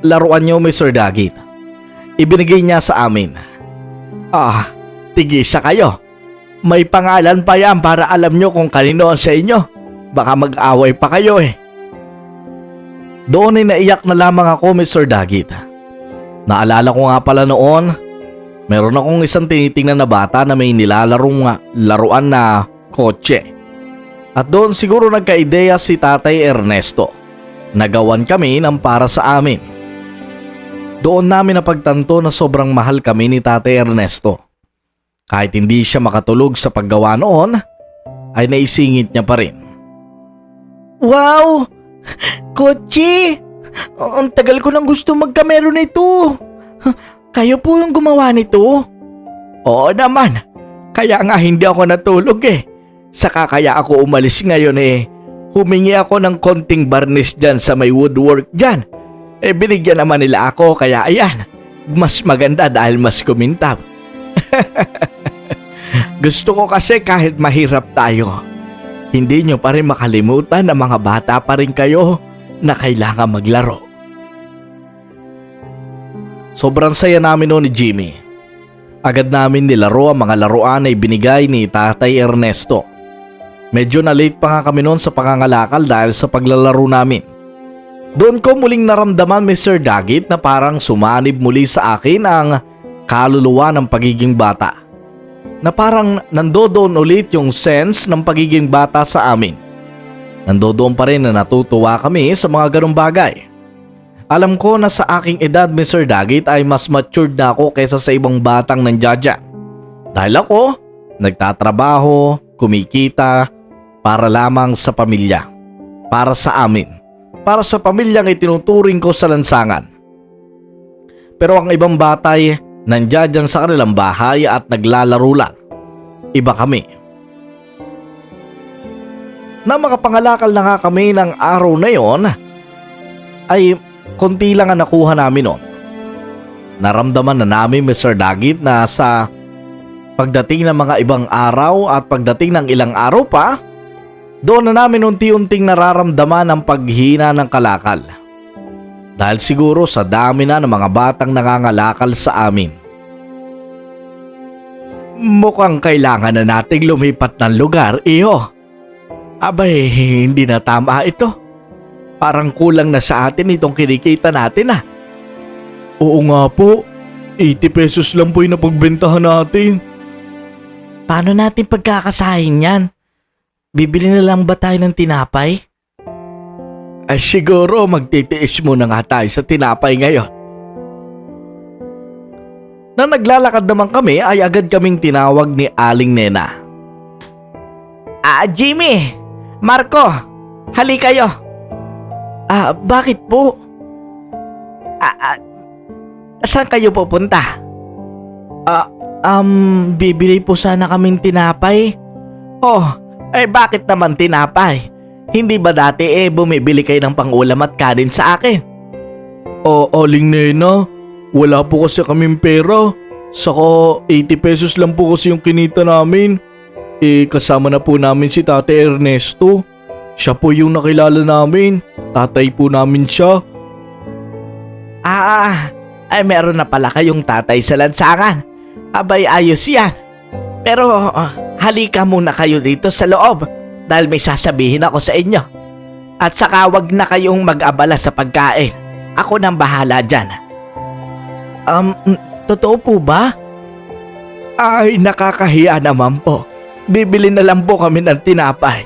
laruan nyo, Mr. Dagit. Ibinigay niya sa amin. Tigisa kayo. May pangalan pa yan para alam nyo kung kanino sa inyo. Baka mag-away pa kayo eh. Doon ay naiyak na lamang ako, Mr. Dagit. Naalala ko nga pala noon, meron akong isang tinitingnan na bata na may nilalarong laruan na kotse. At doon siguro nagka-ideya si Tatay Ernesto. Nagawan kami ng para sa amin. Doon namin napagtanto na sobrang mahal kami ni Tatay Ernesto. Kahit hindi siya makatulog sa paggawa noon, ay naisingit niya pa rin. Wow! Kotse! Ang tagal ko nang gusto magkamero nito. Kayo po yung gumawa nito? Oo naman. Kaya nga hindi ako natulog eh. Saka kaya ako umalis ngayon eh. humingi ako ng konting barnis dyan sa may woodwork dyan. Binigyan naman nila ako kaya ayan, mas maganda dahil mas kumintab. Gusto ko kasi kahit mahirap tayo, hindi nyo pa rin makalimutan na mga bata pa rin kayo na kailangan maglaro. Sobrang saya namin noon ni Jimmy. Agad namin nilaro ang mga laruan na ibinigay ni Tatay Ernesto. Medyo na late pa nga kami noon sa pangangalakal dahil sa paglalaro namin. Doon ko muling naramdaman, Mr. Dagit, na parang sumanib muli sa akin ang kaluluwa ng pagiging bata. Na parang nandoon ulit yung sense ng pagiging bata sa amin. Nandoon pa rin na natutuwa kami sa mga ganong bagay. Alam ko na sa aking edad, Mr. Dagit, ay mas matured na ako kaysa sa ibang batang nandiyan. Dahil ako, nagtatrabaho, kumikita, para lamang sa pamilya. Para sa amin. Para sa pamilyang itinuturing ko sa lansangan. Pero ang ibang bata ay nandiyan sa kanilang bahay at naglalaro lang. Iba kami. Na makapangalakal na nga kami ng araw na yon, ay konti lang ang nakuha namin noon. Naramdaman na namin, Mr. Dagit, na sa pagdating ng mga ibang araw at pagdating ng ilang araw pa, doon na namin unti-unting nararamdaman ang paghina ng kalakal. Dahil siguro sa dami na ng mga batang nangangalakal sa amin. Mukhang kailangan na nating lumipat ng lugar, iho. Abay, hindi na tama ito. Parang kulang na sa atin itong kinikita natin ah. Oo nga po, 80 pesos lang po yung napagbentahan natin. Paano natin pagkakasahin yan? Bibili na lang ba tayo ng tinapay? Siguro magtitiis muna nga tayo sa tinapay ngayon. Na naglalakad naman kami ay agad kaming tinawag ni Aling Nena. Jimmy! Marco! Hali kayo! Bakit po? Saan kayo pupunta? Bibili po sana kaming tinapay. Bakit naman tinapay? Hindi ba dati bumibili kayo ng pangulam at kanin sa akin? Aling Nena, wala po kasi kaming pera. Saka 80 pesos lang po kasi yung kinita namin. Kasama na po namin si Tate Ernesto. Siya po yung nakilala namin. Tatay po namin siya. Meron na pala kayong tatay sa lansangan. Abay, ayos yan. Pero halika muna kayo dito sa loob dahil may sasabihin ako sa inyo. At saka wag na kayong mag-abala sa pagkain. Ako nang bahala dyan. Totoo po ba? Ay, nakakahiya naman po. Bibili na lang po kami ng tinapay.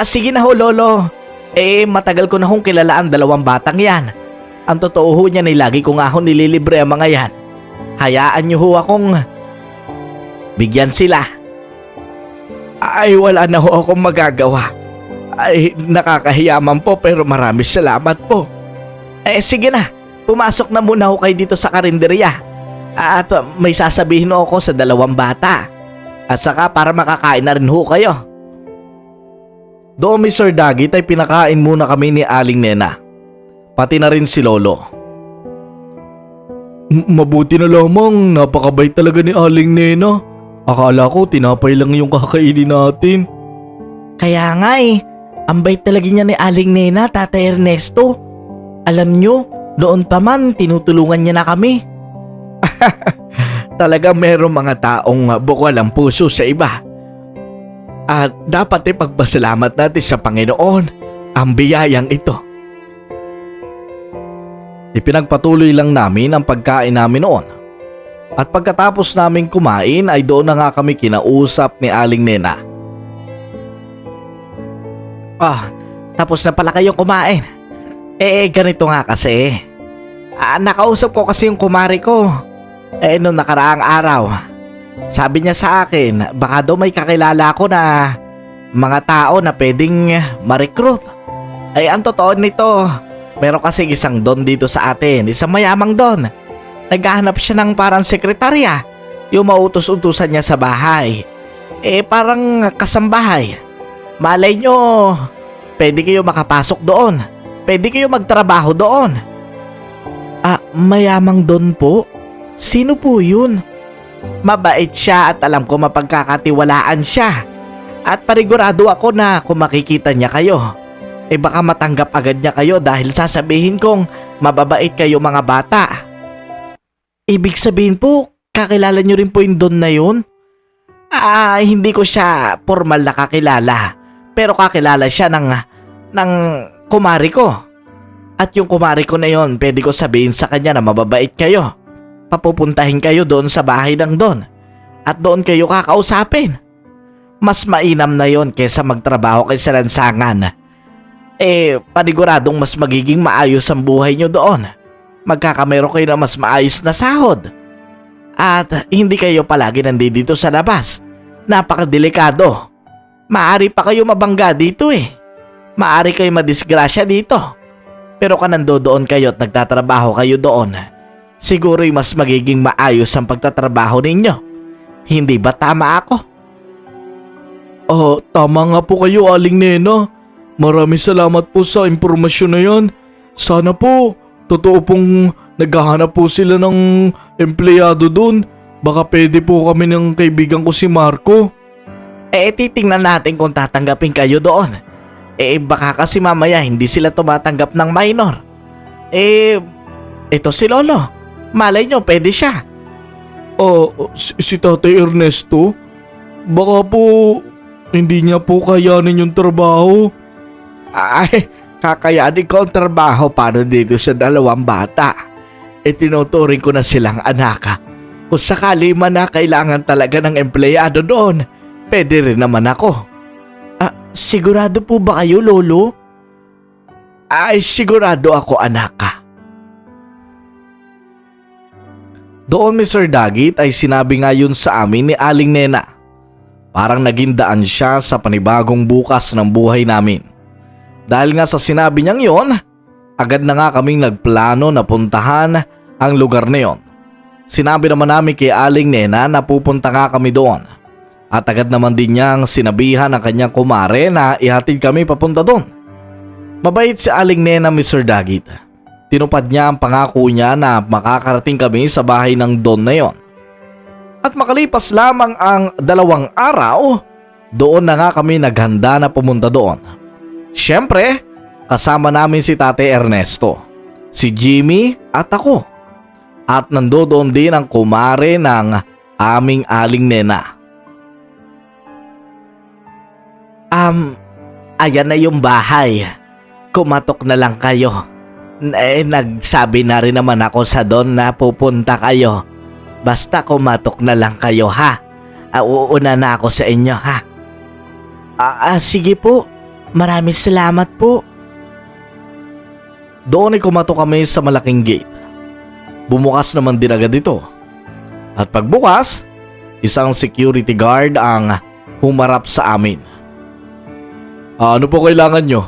Sige na ho, Lolo. Matagal ko na hong kilala ang dalawang batang yan. Ang totoo ho niyan ay lagi ko nga ho nililibre ang mga yan. Hayaan niyo ho akong bigyan sila. Ay, wala na ho akong magagawa. Ay, nakakahiya man po pero maraming salamat po. Sige na. Pumasok na muna ho kayo dito sa karinderya. At may sasabihin ho ako sa dalawang bata. At saka para makakain na rin ho kayo. Doon, Mr. Dagit, ay pinakain muna kami ni Aling Nena. Pati na rin si Lolo. Mabuti na lamang, napakabait talaga ni Aling Nena. Akala ko tinapay lang yung kakainin natin. Kaya nga ang bait talaga niya ni Aling Nena, Tatay Ernesto. Alam nyo, noon pa man tinutulungan niya na kami. Talaga merong mga taong bukal ang puso sa iba. At dapat ipagpasalamat natin sa Panginoon ang biyayang ito. Ipinagpatuloy lang namin ang pagkain namin noon. At pagkatapos namin kumain ay doon na nga kami kinausap ni Aling Nena. Tapos na pala kayong kumain. Ganito nga kasi. Nakausap ko kasi yung kumari ko. Noong nakaraang araw. Sabi niya sa akin, baka daw may kakilala ko na mga tao na pwedeng ma-recruit. Ang totoo nito, meron kasi isang don dito sa atin, isang mayamang don. Naghahanap siya ng parang sekretarya, yung mautos-utusan niya sa bahay. Parang kasambahay. Malay nyo, pwede kayo makapasok doon. Pwede kayo magtrabaho doon. Mayamang Don po? Sino po yun? Mabait siya at alam ko mapagkakatiwalaan siya. At panigurado ako na kung makikita niya kayo, baka matanggap agad niya kayo dahil sasabihin kong mababait kayo mga bata. Ibig sabihin po, kakilala nyo rin po yung Don na yun? Hindi ko siya formal na kakilala, pero kakilala siya ng kumari ko. At yung kumari ko na yon, pwede ko sabihin sa kanya na mababait kayo. Papupuntahin kayo doon sa bahay ng Don at doon kayo kakausapin. Mas mainam na yon kesa magtrabaho kay sa lansangan. Paniguradong mas magiging maayos ang buhay nyo doon. Magkakamero kayo na mas maayos na sahod. At hindi kayo palagi nandito sa labas. Napakadelikado. Maari pa kayo mabangga dito Maari kayo madisgrasya dito. Pero kung nandoon kayo at nagtatrabaho kayo doon, siguro'y mas magiging maayos ang pagtatrabaho ninyo. Hindi ba tama ako? Tama nga po kayo, Aling Nena. Maraming salamat po sa impormasyon na yan. Sana po, totoo pong naghahanap po sila ng empleyado doon. Baka pwede po kami ng kaibigan ko si Marco. Titingnan natin kung tatanggapin kayo doon. Baka kasi mamaya hindi sila tumatanggap ng minor. Ito si Lolo. Malay nyo, pwede siya. Si Tatay Ernesto? Baka po hindi niya po kayanin yung trabaho. Kakayanin ko ang trabaho para dito sa dalawang bata. Tinuturing ko na silang anak. Kung sakali man na kailangan talaga ng empleyado doon, pwede rin naman ako. Sigurado po ba kayo, Lolo? Sigurado ako, anak. Doon, Mr. Dagit, ay sinabi nga yun sa amin ni Aling Nena. Parang naging daan siya sa panibagong bukas ng buhay namin. Dahil nga sa sinabi niyang yon, agad na nga kaming nagplano na puntahan ang lugar na yon. Sinabi naman namin kay Aling Nena na pupunta nga kami doon. At agad naman din niyang sinabihan ang kanyang kumare na ihatid kami papunta doon. Mabait si Aling Nena, Mr. Dagit. Tinupad niya ang pangako niya na makakarating kami sa bahay ng Don na yon. At makalipas lamang ang 2 araw, doon na nga kami naghanda na pumunta doon. Siyempre, kasama namin si Tate Ernesto, si Jimmy at ako. At nandoon din ang kumare ng aming Aling Nena. Ayan na yung bahay. Kumatok na lang kayo. Nagsabi na rin naman ako sa Don na pupunta kayo. Basta kumatok na lang kayo, ha? Uuna na ako sa inyo, ha? Sige po. Maraming salamat po. Doon ay kumatok kami sa malaking gate. Bumukas naman din agad ito. At pagbukas, isang security guard ang humarap sa amin. Ano po kailangan nyo?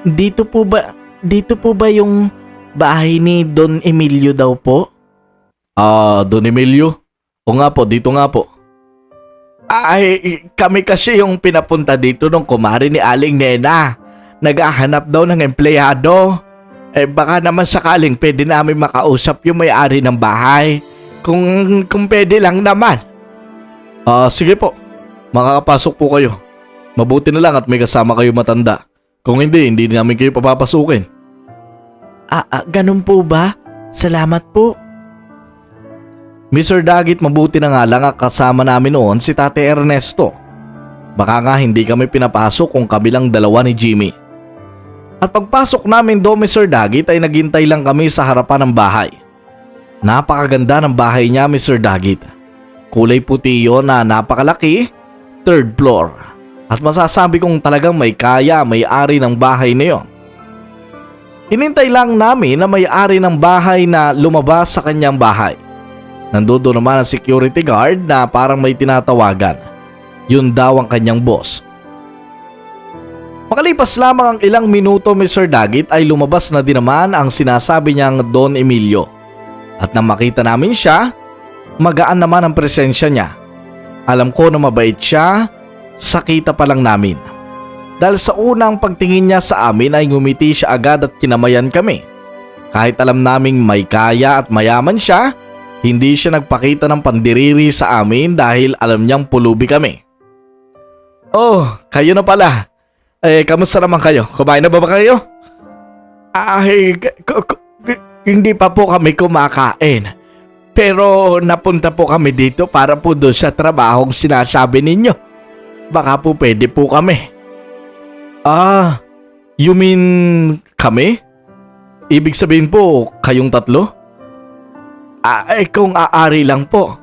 Dito po ba yung bahay ni Don Emilio daw po? Don Emilio? O nga po, dito nga po. Kami kasi yung pinapunta dito ng kumare ni Aling Nena. Naghahanap daw ng empleyado. Baka naman sakaling pwede namin makausap yung may-ari ng bahay. Kung pwede lang naman. Sige po. Makakapasok po kayo. Mabuti na lang at may kasama kayo matanda. Kung hindi namin kayo papapasukin. Ganun po ba? Salamat po. Mr. Dagit, mabuti na nga lang ang kasama namin noon si Tate Ernesto. Baka nga hindi kami pinapasok kung kabilang dalawa ni Jimmy. At pagpasok namin doon, Mr. Dagit, ay naghintay lang kami sa harapan ng bahay. Napakaganda ng bahay niya, Mr. Dagit. Kulay puti yun na napakalaki, 3rd floor. At masasabi kong talagang may kaya may-ari ng bahay na yon. Hinintay lang namin na may-ari ng bahay na lumabas sa kanyang bahay. Nandoon naman ang security guard na parang may tinatawagan. Yun daw ang kanyang boss. Makalipas lamang ang ilang minuto, Mr. Dagit, ay lumabas na din naman ang sinasabi niyang Don Emilio. At nang makita namin siya, magaan naman ang presensya niya. Alam ko na mabait siya, sa kita pa lang namin. Dahil sa unang pagtingin niya sa amin ay ngumiti siya agad at kinamayan kami. Kahit alam naming may kaya at mayaman siya, hindi siya nagpakita ng pandiriri sa amin dahil alam niyang pulubi kami. Oh, kayo na pala. Kamusta naman kayo? Kumain na ba kayo? Ay, hindi pa po kami kumakain. Pero napunta po kami dito para po doon sa trabahong sinasabi ninyo. Baka po pwede po kami. Ah, you mean kami? Ibig sabihin po, kayong tatlo? Kung aari lang po.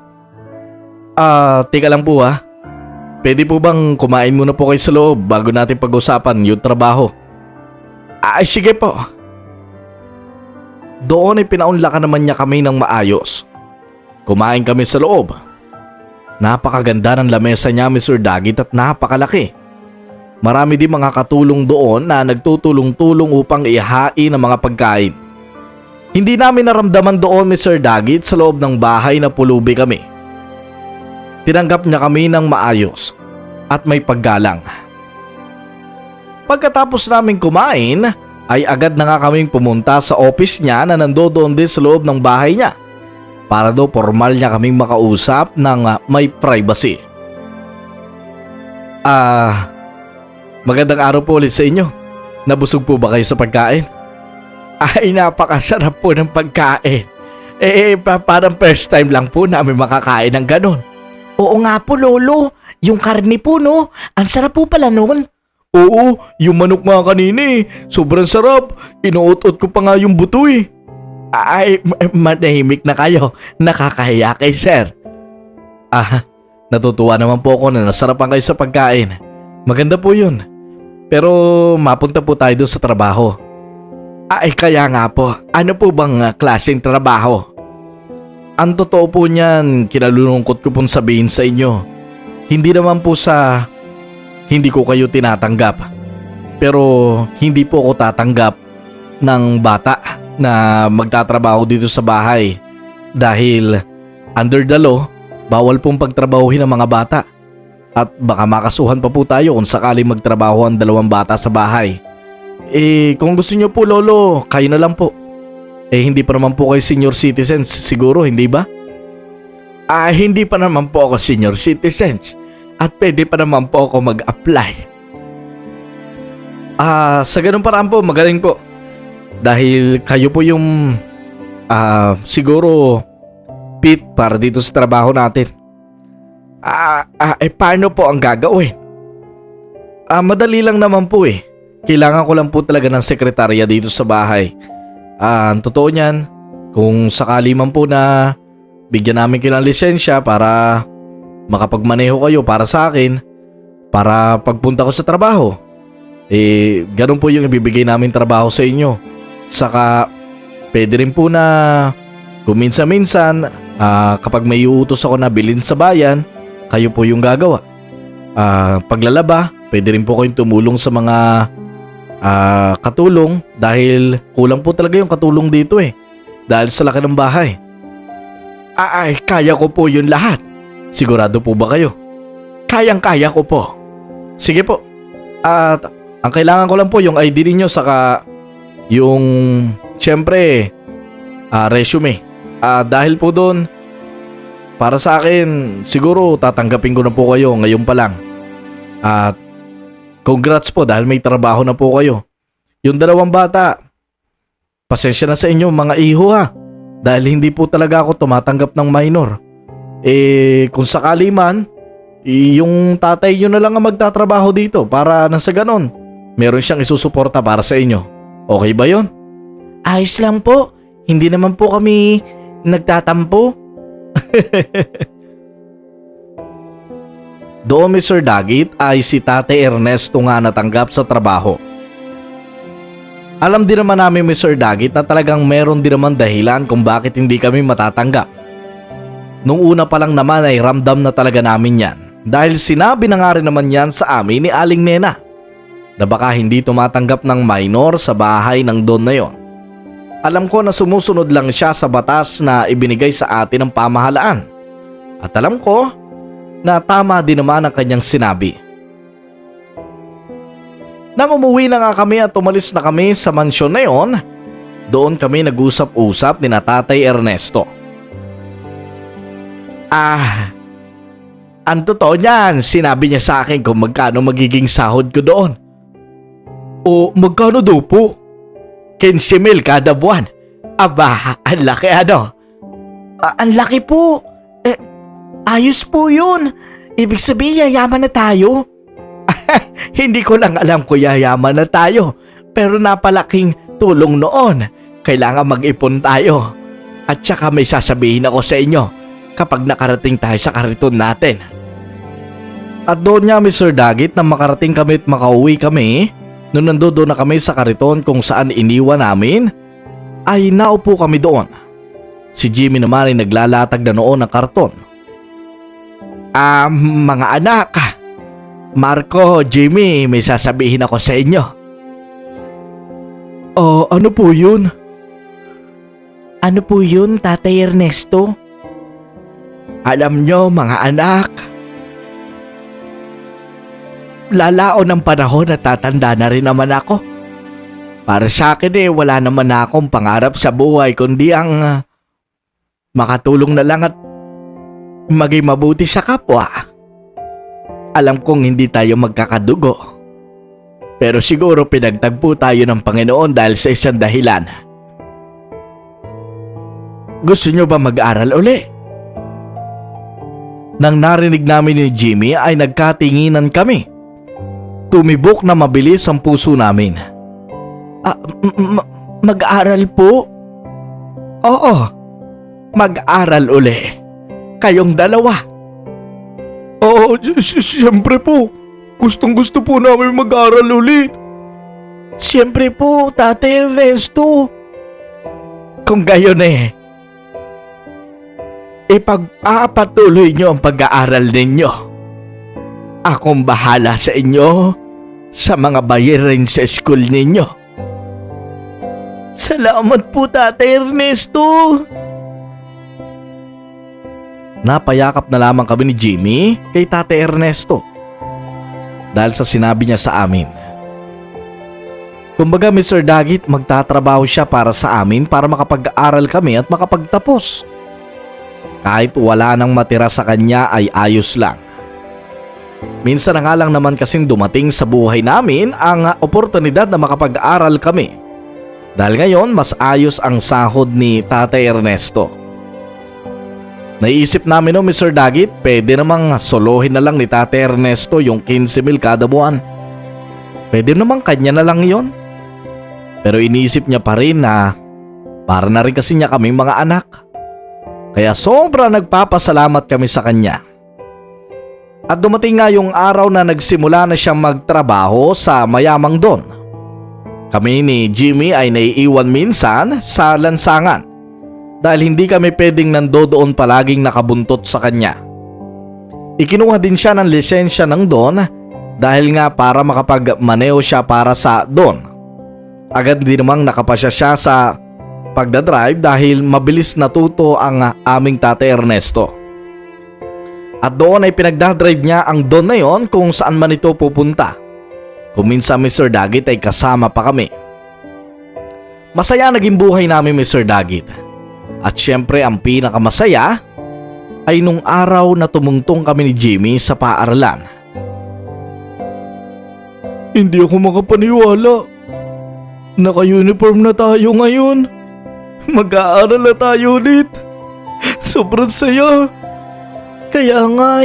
Teka lang po ha. Pwede po bang kumain muna po kayo sa loob bago natin pag-usapan yung trabaho? Sige po. Doon ay pinaunlakan naman niya kami ng maayos. Kumain kami sa loob. Napakaganda ng lamesa niya, Mr. Dagit, at napakalaki. Marami din mga katulong doon na nagtutulong-tulong upang ihain ang mga pagkain. Hindi namin naramdaman doon, Mr. Dagit, sa loob ng bahay na pulubi kami. Tinanggap niya kami ng maayos at may paggalang. Pagkatapos namin kumain, ay agad na nga kaming pumunta sa office niya na nandoon din sa loob ng bahay niya para daw formal niya kaming makausap ng may privacy. Magandang araw po ulit sa inyo. Nabusog po ba kayo sa pagkain? Ay, napakasarap po ng pagkain. Parang first time lang po namin makakain ng ganon. Oo nga po, Lolo. Yung karne po, no? Ang sarap po pala nun. Oo, yung manok nga kanina sobrang sarap. Inuot-ot ko pa nga yung buto Ay, manahimik na kayo. Nakakahiya kay sir. Natutuwa naman po ako na nasarapan kayo sa pagkain. Maganda po yun. Pero mapunta po tayo doon sa trabaho. Kaya nga po. Ano po bang klaseng trabaho? Ang totoo po niyan, kinalulungkot ko pong sabihin sa inyo. Hindi naman po sa hindi ko kayo tinatanggap. Pero hindi po ako tatanggap ng bata na magtatrabaho dito sa bahay. Dahil under the law, bawal pong pagtrabahuhin ang mga bata. At baka makasuhan pa po tayo kung sakaling magtrabaho ang dalawang bata sa bahay. Kung gusto niyo po, Lolo, kayo na lang po. Hindi pa naman po kayo senior citizens siguro, hindi ba? Hindi pa naman po ako senior citizens. At pwede pa naman po ako mag-apply. Sa ganun paraan po, magaling po. Dahil kayo po yung siguro fit para dito sa trabaho natin. Paano po ang gagawin? Madali lang naman po Kailangan ko lang po talaga ng sekretarya dito sa bahay. Ang totoo niyan, kung sakali man po na bigyan namin kayo ng lisensya para makapagmaneho kayo para sa akin, para pagpunta ko sa trabaho, ganun po yung ibibigay namin trabaho sa inyo. Saka pwede rin po na kung minsan-minsan kapag may uutos ako na bilhin sa bayan, kayo po yung gagawa. Paglalaba, pwede rin po kayong tumulong sa mga katulong dahil kulang po talaga yung katulong dito dahil sa laki ng bahay. Kaya ko po yun lahat. Sigurado po ba kayo? Kayang-kaya ko po. Sige po. At ang kailangan ko lang po yung ID ninyo saka yung siyempre resume. Dahil po doon para sa akin siguro tatanggapin ko na po kayo ngayon pa lang. At congrats po dahil may trabaho na po kayo. Yung dalawang bata, pasensya na sa inyo mga iho dahil hindi po talaga ako tumatanggap ng minor. Kung sakali man, yung tatay nyo na lang ang magtatrabaho dito para nang sa ganon, meron siyang isusuporta para sa inyo. Okay ba yon? Ayos lang po. Hindi naman po kami nagtatampo. Doon, Mr. Dagit, ay si Tate Ernesto nga natanggap sa trabaho. Alam din naman namin, Mr. Dagit, na talagang meron din naman dahilan kung bakit hindi kami matatanggap. Nung una pa lang naman ay ramdam na talaga namin yan. Dahil sinabi na nga rin naman yan sa amin ni Aling Nena na baka hindi tumatanggap ng minor sa bahay ng Don na yon. Alam ko na sumusunod lang siya sa batas na ibinigay sa atin ng pamahalaan. At alam ko na tama din naman ang kanyang sinabi. Nang umuwi na nga kami at umalis na kami sa mansyon na yon, doon kami nag-usap-usap ni Tatay Ernesto. Ang totoo niyan, sinabi niya sa akin kung magkano magiging sahod ko doon. O magkano daw po? 15,000 kada buwan. Aba, ang laki ano? Ang laki po. Ayos po yun. Ibig sabihin yayaman na tayo. Hindi ko lang alam kung yayaman na tayo, pero napalaking tulong noon. Kailangan mag-ipon tayo. At saka may sasabihin ako sa inyo kapag nakarating tayo sa kariton natin. At doon nga Mr. Dagit na makarating kami at makauwi kami, nung nandoon na kami sa kariton kung saan iniwan namin, ay naupo kami doon. Si Jimmy naman ay naglalatag na noon ng karton. Mga anak, Marco, Jimmy, may sasabihin ako sa inyo. Ano po yun? Ano po yun, Tatay Ernesto? Alam nyo mga anak, lalaon ng panahon at tatanda na rin naman ako. Para sa akin wala naman akong pangarap sa buhay kundi ang makatulong na lang at maging mabuti sa kapwa. Alam kong hindi tayo magkakadugo. Pero siguro pinagtagpo tayo ng Panginoon dahil sa isang dahilan. Gusto nyo ba mag-aral uli? Nang narinig namin ni Jimmy ay nagkatinginan kami. Tumibok na mabilis ang puso namin. Mag-aral po? Oo, mag-aral uli. Kayong dalawa. Oo, siyempre po. Gustong gusto po namin mag-aral ulit. Siyempre po, Tatay Ernesto. Kung gayon ipagpapatuloy nyo ang pag-aaral ninyo. Akong bahala sa inyo sa mga bayarin sa school ninyo. Salamat po, Tatay Ernesto. Napayakap na lamang kami ni Jimmy kay Tatay Ernesto dahil sa sinabi niya sa amin. Kumbaga Mr. Dagit, magtatrabaho siya para sa amin para makapag-aral kami at makapagtapos. Kahit wala nang matira sa kanya ay ayos lang. Minsan na nga lang naman kasing dumating sa buhay namin ang oportunidad na makapag-aral kami. Dahil ngayon mas ayos ang sahod ni Tatay Ernesto. Naisip namin Mr. Dagit, pwede namang solohin na lang ni Tatay Ernesto yung 15,000 kada buwan. Pwede namang kanya na lang yon. Pero iniisip niya pa rin na para na rin kasi niya kaming mga anak. Kaya sobra nagpapasalamat kami sa kanya. At dumating nga yung araw na nagsimula na siyang magtrabaho sa mayamang don. Kami ni Jimmy ay naiiwan minsan sa lansangan dahil hindi kami pwedeng nandoon palaging nakabuntot sa kanya. Ikinuha din siya ng lisensya ng don dahil nga para makapag-maneho siya para sa don. Agad din namang nakapasya siya sa pagdadrive dahil mabilis natuto ang aming Tatay Ernesto. At doon ay pinagdadrive niya ang don na yon kung saan man ito pupunta. Kung minsan Mr. Dagit ay kasama pa kami. Masaya naging buhay namin Mr. Dagit. At syempre ang pinakamasaya ay nung araw na tumungtong kami ni Jimmy sa paaralan. Hindi ako makapaniwala. Naka-uniform na tayo ngayon. Mag-aaral na tayo ulit. Sobrang saya. Kaya nga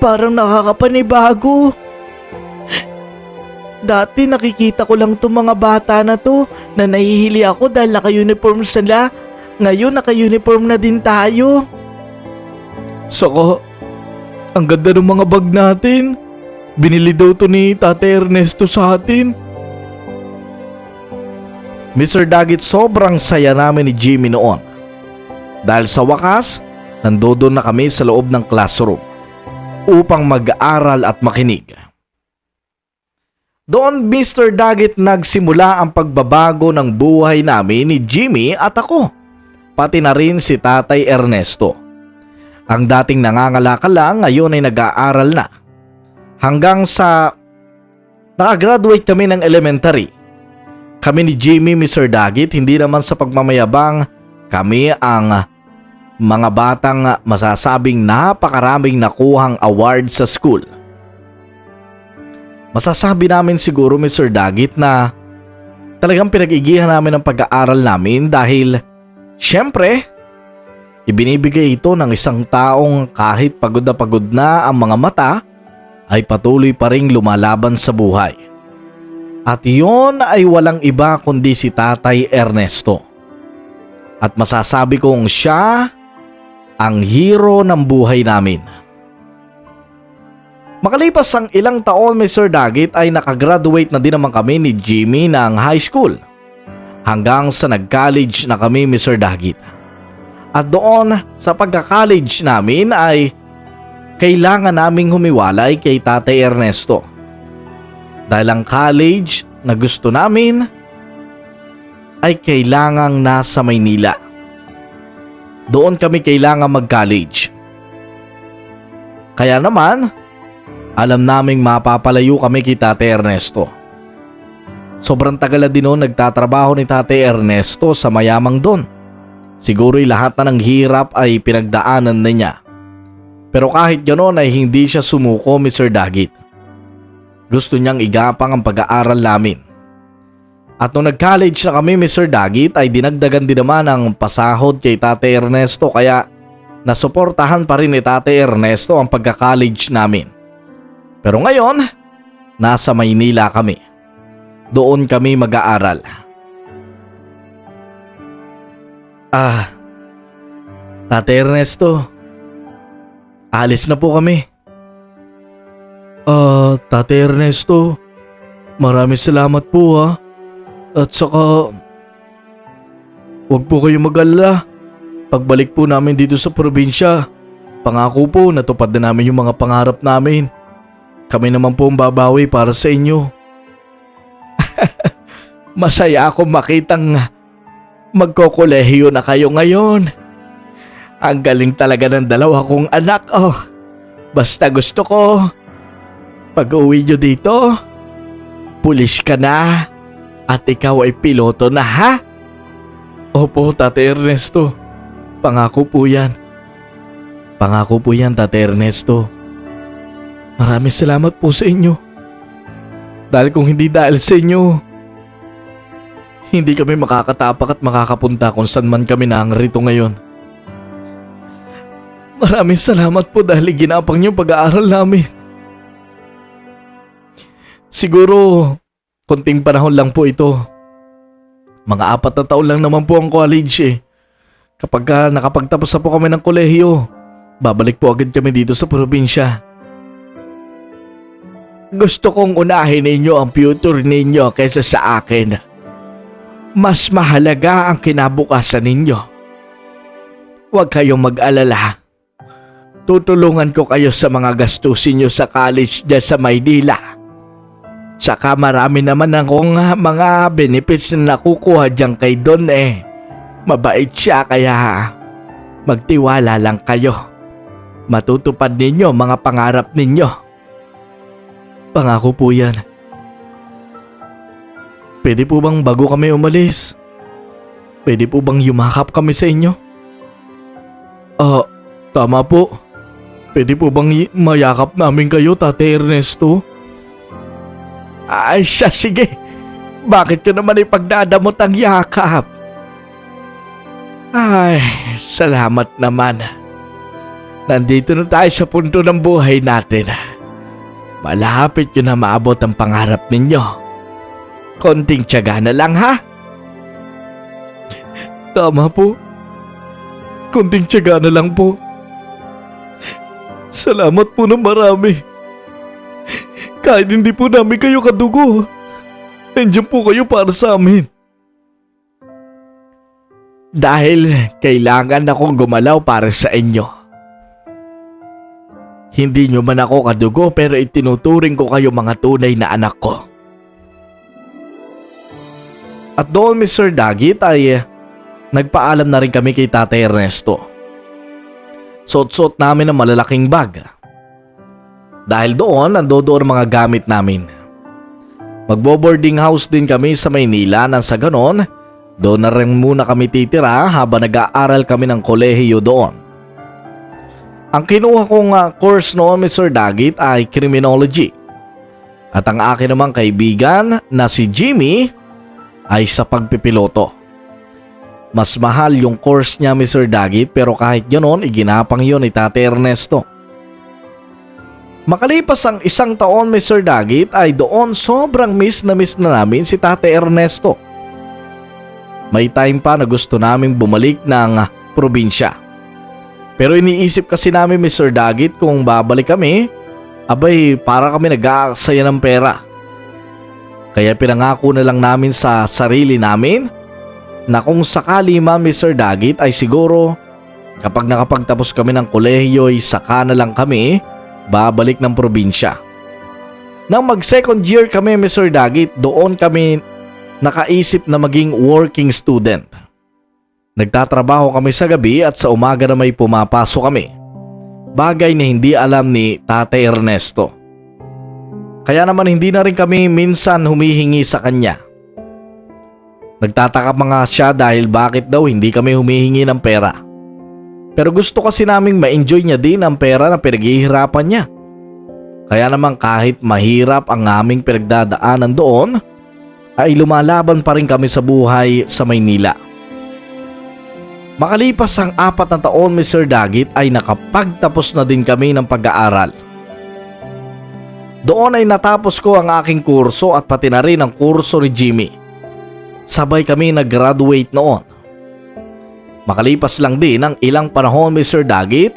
parang nakakapanibago. Dati nakikita ko lang itong mga bata na to na nahihili ako dahil naka-uniform sila. Ngayon naka-uniform na din tayo. Saka, ang ganda ng mga bag natin. Binili daw to ni Tatay Ernesto sa atin. Mr. Dagit, sobrang saya namin ni Jimmy noon. Dahil sa wakas, nandoon na kami sa loob ng classroom upang mag-aral at makinig. Doon Mr. Dagit nagsimula ang pagbabago ng buhay namin ni Jimmy at ako, pati na rin si Tatay Ernesto. Ang dating nangangalakal lang ngayon ay nag-aaral na. Hanggang sa Nakagraduate kami ng elementary. Kami ni Jimmy, Mr. Dagit, hindi naman sa pagmamayabang, kami ang mga batang masasabing napakaraming nakuhang award sa school. Masasabi namin siguro, Mr. Dagit, na talagang pinag-igihan namin ang pag-aaral namin dahil syempre, ibinibigay ito ng isang taong kahit pagod na ang mga mata ay patuloy pa ring lumalaban sa buhay. At yon ay walang iba kundi si Tatay Ernesto. At masasabi kong siya ang hero ng buhay namin. Makalipas ang ilang taon, Mr. Dagit, ay nakagraduate na din naman kami ni Jimmy ng high school. Hanggang sa nag-college na kami, Mr. Dagit. At doon sa pagka-college namin ay kailangan naming humiwalay kay Tatay Ernesto. Dahil ang college na gusto namin ay kailangang nasa Maynila. Doon kami kailangan mag-college. Kaya naman, alam naming mapapalayo kami kay Tatay Ernesto. Sobrang tagal na din noon nagtatrabaho ni Tatay Ernesto sa mayamang doon. Siguro'y lahat na ng hirap ay pinagdaanan na niya. Pero kahit ganoon ay hindi siya sumuko, Mr. Dagit. Gusto niyang igapang ang pag-aaral namin. At nung nag-college na kami, Mr. Dagit, ay dinagdagan din naman ang pasahod kay Tatay Ernesto kaya nasuportahan pa rin ni Tatay Ernesto ang pagka-college namin. Pero ngayon, nasa Maynila kami. Doon kami mag-aaral. Tatay Ernesto, alis na po kami. Tatay Ernesto, maraming salamat po ha. At saka, huwag po kayong mag-alala. Pagbalik po namin dito sa probinsya, pangako po natupad na namin yung mga pangarap namin. Kami naman po ang babawi para sa inyo. Masaya ako makitang magkokolehiyo na kayo ngayon. Ang galing talaga ng dalawa kong anak. Basta gusto ko, pag-uwi nyo dito, pulis ka na at ikaw ay piloto na, ha? Opo, Tatay Ernesto. Pangako po yan. Pangako po yan, Tatay Ernesto. Maraming salamat po sa inyo. Dahil kung hindi dahil sa inyo, hindi kami makakatapak at makakapunta kung saan man kami narito ngayon. Maraming salamat po dahil ginapang niyo pag-aaral namin. Siguro, konting panahon lang po ito. Mga 4 na taon lang naman po ang college . Kapag nakapagtapos na po kami ng kolehiyo, babalik po agad kami dito sa probinsya. Gusto kong unahin ninyo ang future ninyo kaysa sa akin. Mas mahalaga ang kinabukasan ninyo. Huwag kayong mag-alala. Tutulungan ko kayo sa mga gastusin nyo sa college dyan sa Maynila. Saka marami naman akong mga benefits na nakukuha dyan kay Don . Mabait siya kaya magtiwala lang kayo. Matutupad ninyo mga pangarap ninyo. Pangako po yan. Pwede po bang bago kami umalis? Pwede po bang yumakap kami sa inyo? Tama po. Pwede po bang mayakap namin kayo, Tatay Ernesto? Ay siya, sige. Bakit ko naman ipagdadamot ang yakap? Ay, salamat naman. Nandito na tayo sa punto ng buhay natin. Malapit yun na maabot ang pangarap ninyo. Konting tiyaga na lang, ha? Tama po. Konting tiyaga na lang po. Salamat po ng marami. Kahit hindi po namin kayo kadugo, nandiyan po kayo para sa amin. Dahil kailangan akong gumalaw para sa inyo. Hindi nyo man ako kadugo pero itinuturing ko kayo mga tunay na anak ko. At doon, Mr. Dagit, ay nagpaalam na rin kami kay Tatay Ernesto. Suot-suot namin ang malalaking bag. Dahil doon, nandoon ang mga gamit namin. Magbo-boarding house din kami sa Maynila nang sa ganon, doon na rin muna kami titira habang nag-aaral kami ng kolehiyo doon. Ang kinuha kong course noon, Mr. Dagit, ay criminology. At ang akin namang kaibigan na si Jimmy ay sa pagpipiloto. Mas mahal yung course niya, Mr. Dagit, pero kahit ganoon, iginapang yun ni Tate Ernesto. Makalipas ang 1 taon, Mr. Dagit, ay doon sobrang miss na namin si Tate Ernesto. May time pa na gusto namin bumalik ng probinsya. Pero iniisip kasi namin, Mr. Dagit, kung babalik kami, abay para kami nag-aaksaya ng pera. Kaya pinangako na lang namin sa sarili namin na kung sakali man, Mr. Dagit, ay siguro kapag nakapagtapos kami ng kolehiyo ay saka na lang kami babalik ng probinsya. Nang mag-second year kami, Mr. Dagit, doon kami nakaisip na maging working student. Nagtatrabaho kami sa gabi at sa umaga na may pumapasok kami. Bagay na hindi alam ni Tate Ernesto. Kaya naman hindi na rin kami minsan humihingi sa kanya. Nagtataka mga siya dahil bakit daw hindi kami humihingi ng pera. Pero gusto kasi naming ma-enjoy niya din ang pera na pinaghihirapan niya. Kaya naman kahit mahirap ang aming pinagdadaanan doon, ay lumalaban pa rin kami sa buhay sa Maynila. Makalipas ang 4 na taon, Mr. Dagit, ay nakapagtapos na din kami ng pag-aaral. Doon ay natapos ko ang aking kurso at pati na rin ang kurso ni Jimmy. Sabay kami nag-graduate noon. Makalipas lang din ang ilang panahon, Mr. Dagit,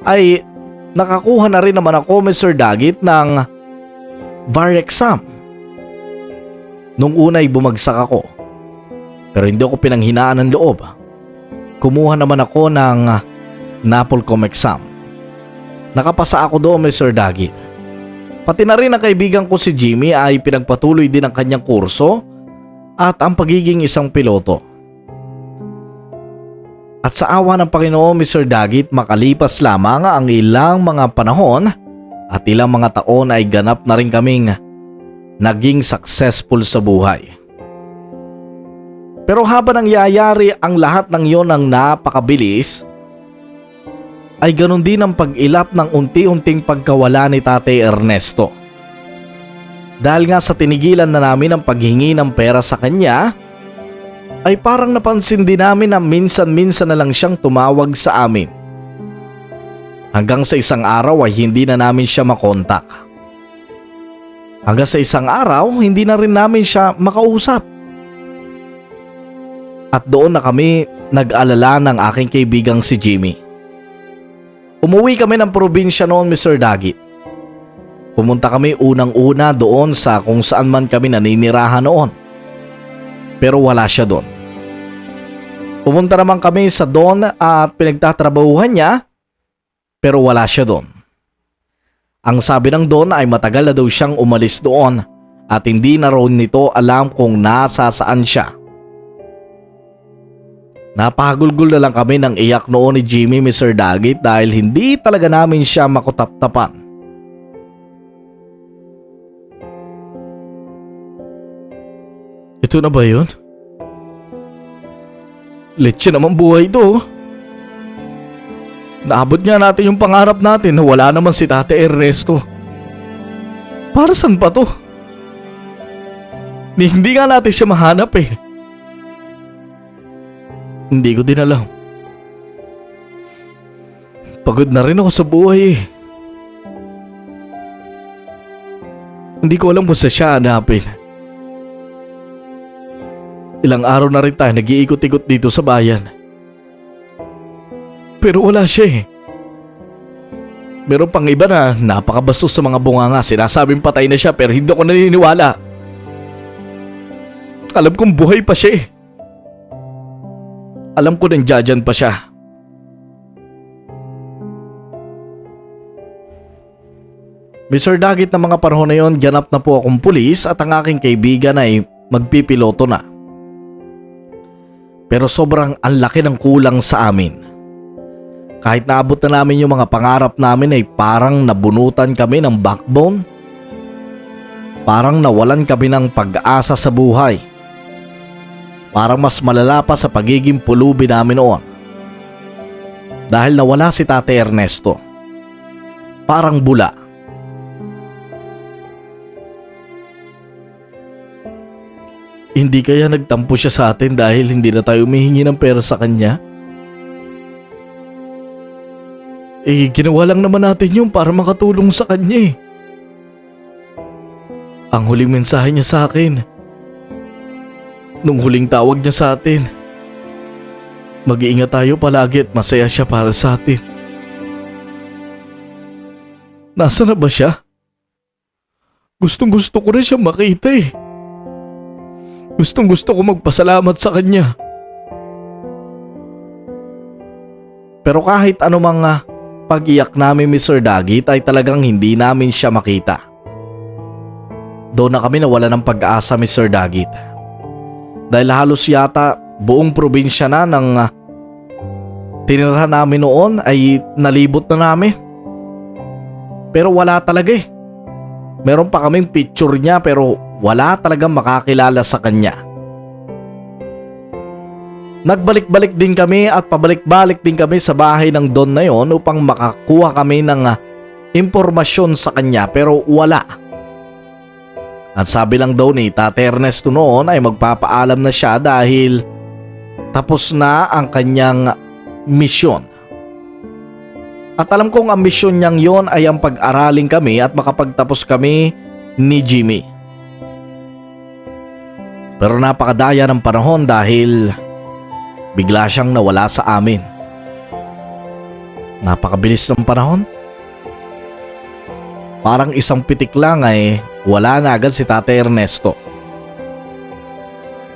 ay nakakuha na rin naman ako, Mr. Dagit, ng bar exam. Nung una ay bumagsak ako, pero hindi ako pinanghinaan ng loob. Kumuha naman ako ng NAPOLCOM exam. Nakapasa ako doon, Mr. Dagit. Pati na rin ang kaibigan ko si Jimmy ay pinagpatuloy din ang kanyang kurso at ang pagiging isang piloto. At sa awa ng Panginoon, Mr. Dagit, makalipas lamang ang ilang mga panahon at ilang mga taon ay ganap na rin kaming naging successful sa buhay. Pero habang nangyayari ang lahat ng iyon ng napakabilis, ay ganun din ang pag-ilap ng unti-unting pagkawala ni Tate Ernesto. Dahil nga sa tinigilan na namin ang paghingi ng pera sa kanya, ay parang napansin din namin na minsan-minsan na lang siyang tumawag sa amin. Hanggang sa isang araw ay hindi na namin siya makontak. Hanggang sa isang araw, hindi na rin namin siya makausap. At doon na kami nag-alala ng aking kaibigang si Jimmy. Umuwi kami ng probinsya noon, Mr. Dagit. Pumunta kami unang-una doon sa kung saan man kami naninirahan noon. Pero wala siya doon. Pumunta naman kami sa doon at pinagtatrabahuhan niya, pero wala siya doon. Ang sabi ng doon ay matagal na daw siyang umalis doon at hindi na raw nito alam kung nasa saan siya. Napagulgul na lang kami ng iyak noon ni Jimmy, Mr. Dagit, dahil hindi talaga namin siya makutap-tapan. Ito na ba yun? Letse naman buhay ito. Naabot nga natin yung pangarap natin na wala naman si Tate Ernesto. Para saan pa to? Hindi nga natin siya mahanap eh. Hindi ko din alam. Pagod na rin ako sa buhay eh. Hindi ko alam kung saan siya hanapin. Ilang araw na rin tayo nag-iikot-ikot dito sa bayan. Pero wala siya eh. Meron pang iba na napakabastos sa mga bunganga. Sinasabing patay na siya pero hindi ako naniniwala. Alam kong buhay pa siya eh. Alam ko nandiyan pa siya. Mr. Dagit, na mga panahon na yon, ganap na po akong pulis at ang aking kaibigan ay magpipiloto na. Pero sobrang ang laki ng kulang sa amin. Kahit naabot na namin yung mga pangarap namin ay parang nabunutan kami ng backbone. Parang nawalan kami ng pag-asa sa buhay. Parang mas malala pa sa pagiging pulubi namin noon. Dahil nawala si Tate Ernesto. Parang bula. Hindi kaya nagtampo siya sa atin dahil hindi na tayo humihingi ng pera sa kanya? Ginawa lang naman natin yun para makatulong sa kanya eh. Ang huling mensahe niya sa akin, nung huling tawag niya sa atin, mag-iingat tayo palagi at masaya siya para sa atin. Nasaan na ba siya? Gustong gusto ko rin siya makita eh. Gustong gusto ko magpasalamat sa kanya. Pero kahit anumang pag-iyak namin Mr. Dagit ay talagang hindi namin siya makita. Doon na kami nawala ng pag-asa Mr. Dagit. Dahil halos yata buong probinsya na ng tinirahan namin noon ay nalibot na namin. Pero wala talaga eh. Meron pa kaming picture niya pero wala talagang makakilala sa kanya. Nagbalik-balik din kami at pabalik-balik din kami sa bahay ng Don na yon upang makakuha kami ng impormasyon sa kanya pero wala. At sabi lang daw ni Tate Ernesto noon ay magpapaalam na siya dahil tapos na ang kanyang misyon. At alam kong ang misyon niyang yon ay ang pag-araling kami at makapagtapos kami ni Jimmy. Pero napakadaya ng panahon dahil bigla siyang nawala sa amin. Napakabilis ng panahon. Parang isang pitik lang ay wala na agad si Tate Ernesto.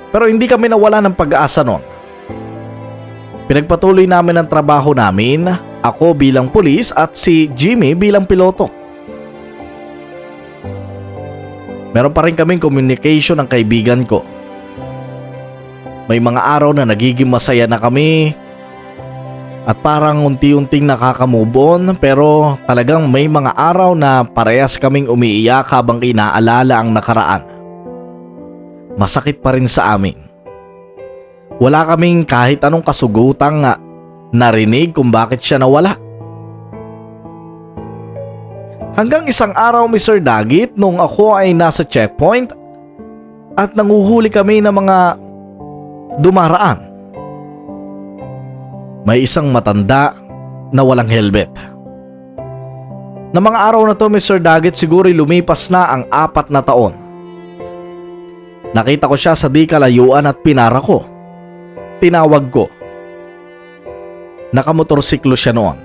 Pero hindi kami nawala ng pag-asa noon. Pinagpatuloy namin ang trabaho namin, ako bilang pulis at si Jimmy bilang piloto. Meron pa rin kaming communication ng kaibigan ko. May mga araw na nagiging masaya na kami at parang unti-unting nakaka-move on pero talagang may mga araw na parehas kaming umiiyak habang inaalala ang nakaraan. Masakit pa rin sa amin. Wala kaming kahit anong kasugutang narinig kung bakit siya nawala. Hanggang isang araw Mr. Dagit nung ako ay nasa checkpoint at nanguhuli kami ng mga dumaraan. May isang matanda na walang helmet. Na mga araw na to Mr. Dagit siguro lumipas na ang 4 na taon. Nakita ko siya sa di kalayuan at pinara ko. Tinawag ko. Nakamotorsiklo siya noon.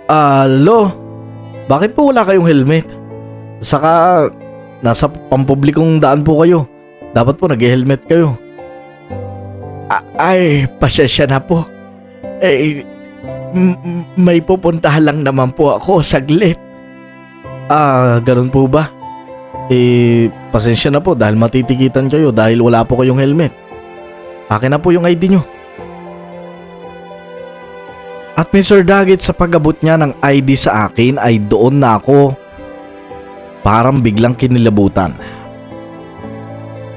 Alo, bakit po wala kayong helmet? Saka nasa pampublikong daan po kayo. Dapat po nag-helmet kayo. Ay, pasensya na po. May pupuntahan lang naman po ako saglit. Ganun po ba? Pasensya na po dahil matitikitan kayo dahil wala po kayong helmet. Akin na po yung ID nyo. At Mr. Dagit sa pag-abot niya ng ID sa akin ay doon na ako parang biglang kinilabutan.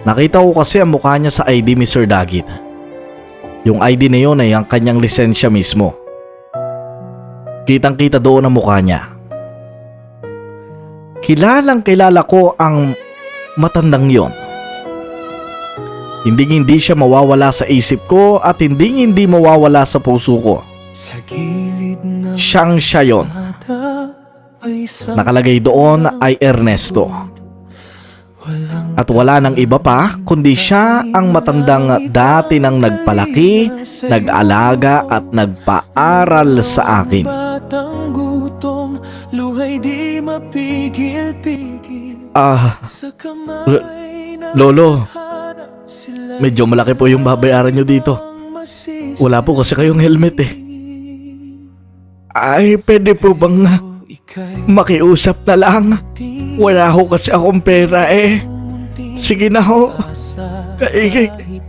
Nakita ko kasi ang mukha niya sa ID Mr. Dagit. Yung ID na yun ay ang kanyang lisensya mismo. Kitang-kita doon ang mukha niya. Kilalang kilala ko ang matandang yon. Hindi siya mawawala sa isip ko at hindi mawawala sa puso ko. Siyang siya yon. Nakalagay doon ay Ernesto. At wala nang iba pa kundi siya ang matandang dati nang nagpalaki, nag-alaga at nagpaaral sa akin. Lolo, medyo malaki po yung babayaran nyo dito. Wala po kasi kayong helmet eh. Ay, pwede po bang makiusap na lang? Wala ho kasi akong pera eh. Sige na ho.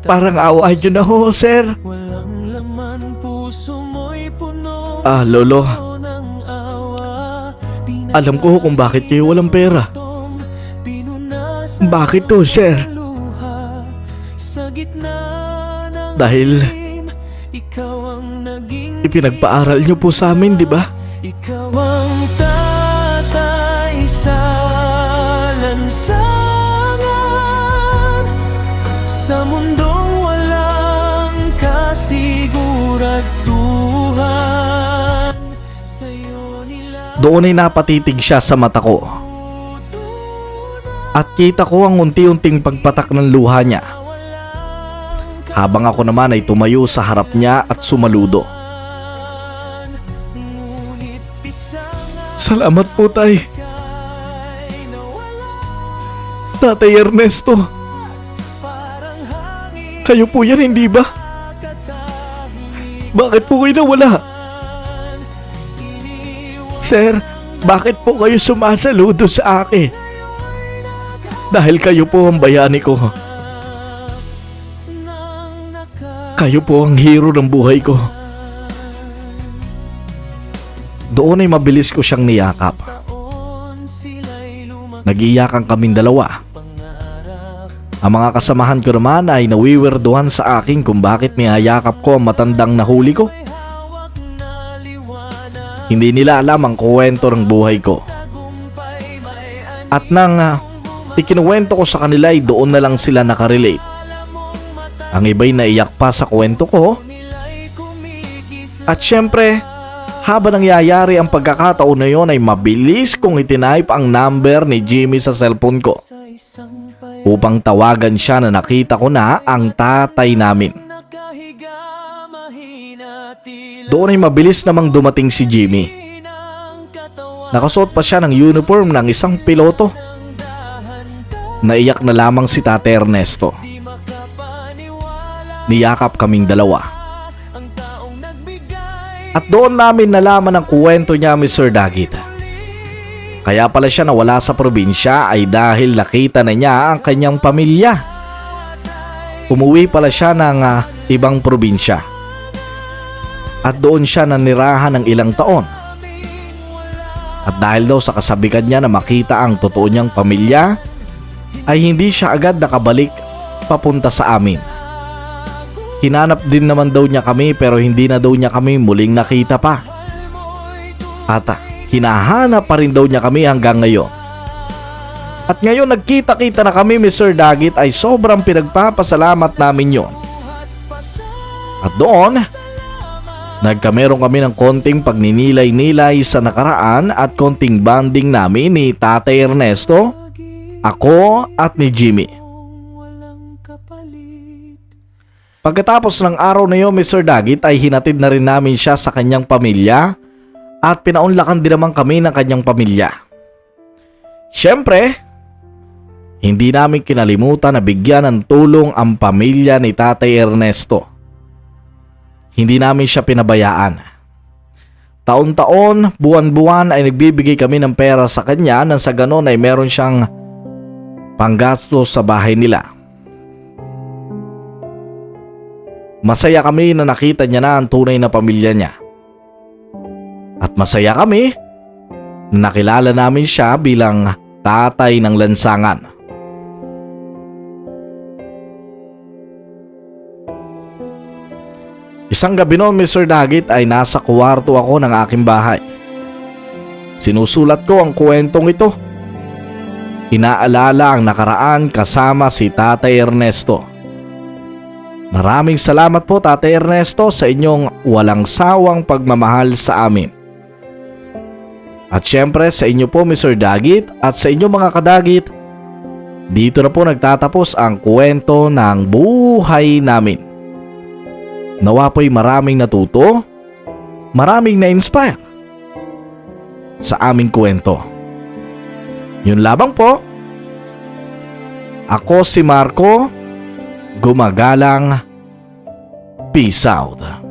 Parang awa nyo na ho, sir. Lolo. Alam ko kung bakit kayo walang pera. Bakit to, sir? Dahil ipinagpaaral niyo po sa amin, di ba? Ikaw ang tatay sa lansangan, sa mundong walang kasiguraduhan. Sa'yo nila Doon ay napatitig siya sa mata ko. At kita ko ang unti-unting pagpatak ng luha niya. Habang ako naman ay tumayo sa harap niya at sumaludo. Salamat po, tay. Tatay Ernesto. Kayo po yan, hindi ba? Bakit po kayo nawala? Sir, bakit po kayo sumasaludo sa akin? Dahil kayo po ang bayani ko. Kayo po ang hero ng buhay ko. Doon ay mabilis ko siyang niyakap. Nag-iyakan kaming dalawa. Ang mga kasamahan ko naman ay nawiwirduhan sa akin kung bakit niyayakap ko ang matandang nahuli ko. Hindi nila alam ang kwento ng buhay ko. At nang ikinuwento ko sa kanila ay doon na lang sila nakarelate. Ang iba'y naiyak pa sa kwento ko. At syempre, habang nangyayari ang pagkakataon na yon ay mabilis kong itinipe ang number ni Jimmy sa cellphone ko upang tawagan siya na nakita ko na ang tatay namin. Doon ay mabilis namang dumating si Jimmy. Nakasuot pa siya ng uniform ng isang piloto. Naiyak na lamang si Tate Ernesto. Niyakap kaming dalawa. At doon namin nalaman ang kwento niya, Mr. Dagit. Kaya pala siya nawala sa probinsya ay dahil nakita na niya ang kanyang pamilya. Umuwi pala siya ng ibang probinsya. At doon siya nanirahan ng ilang taon. At dahil daw sa kasabikan niya na makita ang totoo niyang pamilya, ay hindi siya agad nakabalik papunta sa amin. Hinanap din naman daw niya kami pero hindi na daw niya kami muling nakita pa. At hinahanap pa rin daw niya kami hanggang ngayon. At ngayon nagkita-kita na kami, Mr. Dagit, ay sobrang pinagpapasalamat namin yon. At doon, nagkameron kami ng konting pagninilay-nilay sa nakaraan at konting bonding namin ni Tatay Ernesto, ako at ni Jimmy. Pagkatapos ng araw na yun, Mr. Dagit, ay hinatid na rin namin siya sa kanyang pamilya at pinaunlakan din naman kami ng kanyang pamilya. Siyempre, hindi namin kinalimutan na bigyan ng tulong ang pamilya ni Tatay Ernesto. Hindi namin siya pinabayaan. Taon-taon, buwan-buwan ay nagbibigay kami ng pera sa kanya nang sa ganon ay meron siyang panggastos sa bahay nila. Masaya kami na nakita niya na ang tunay na pamilya niya. At masaya kami na nakilala namin siya bilang tatay ng lansangan. Isang gabi noon, Mr. Dagit, ay nasa kwarto ako ng aking bahay. Sinusulat ko ang kwentong ito. Inaalala ang nakaraan kasama si Tatay Ernesto. Maraming salamat po, Tatay Ernesto, sa inyong walang sawang pagmamahal sa amin. At syempre sa inyo po, Mr. Dagit, at sa inyong mga kadagit, dito na po nagtatapos ang kwento ng buhay namin. Nawa po'y maraming natuto, maraming na-inspire sa aming kwento. Yun lamang po. Ako si Marco, gumagalang. Peace out.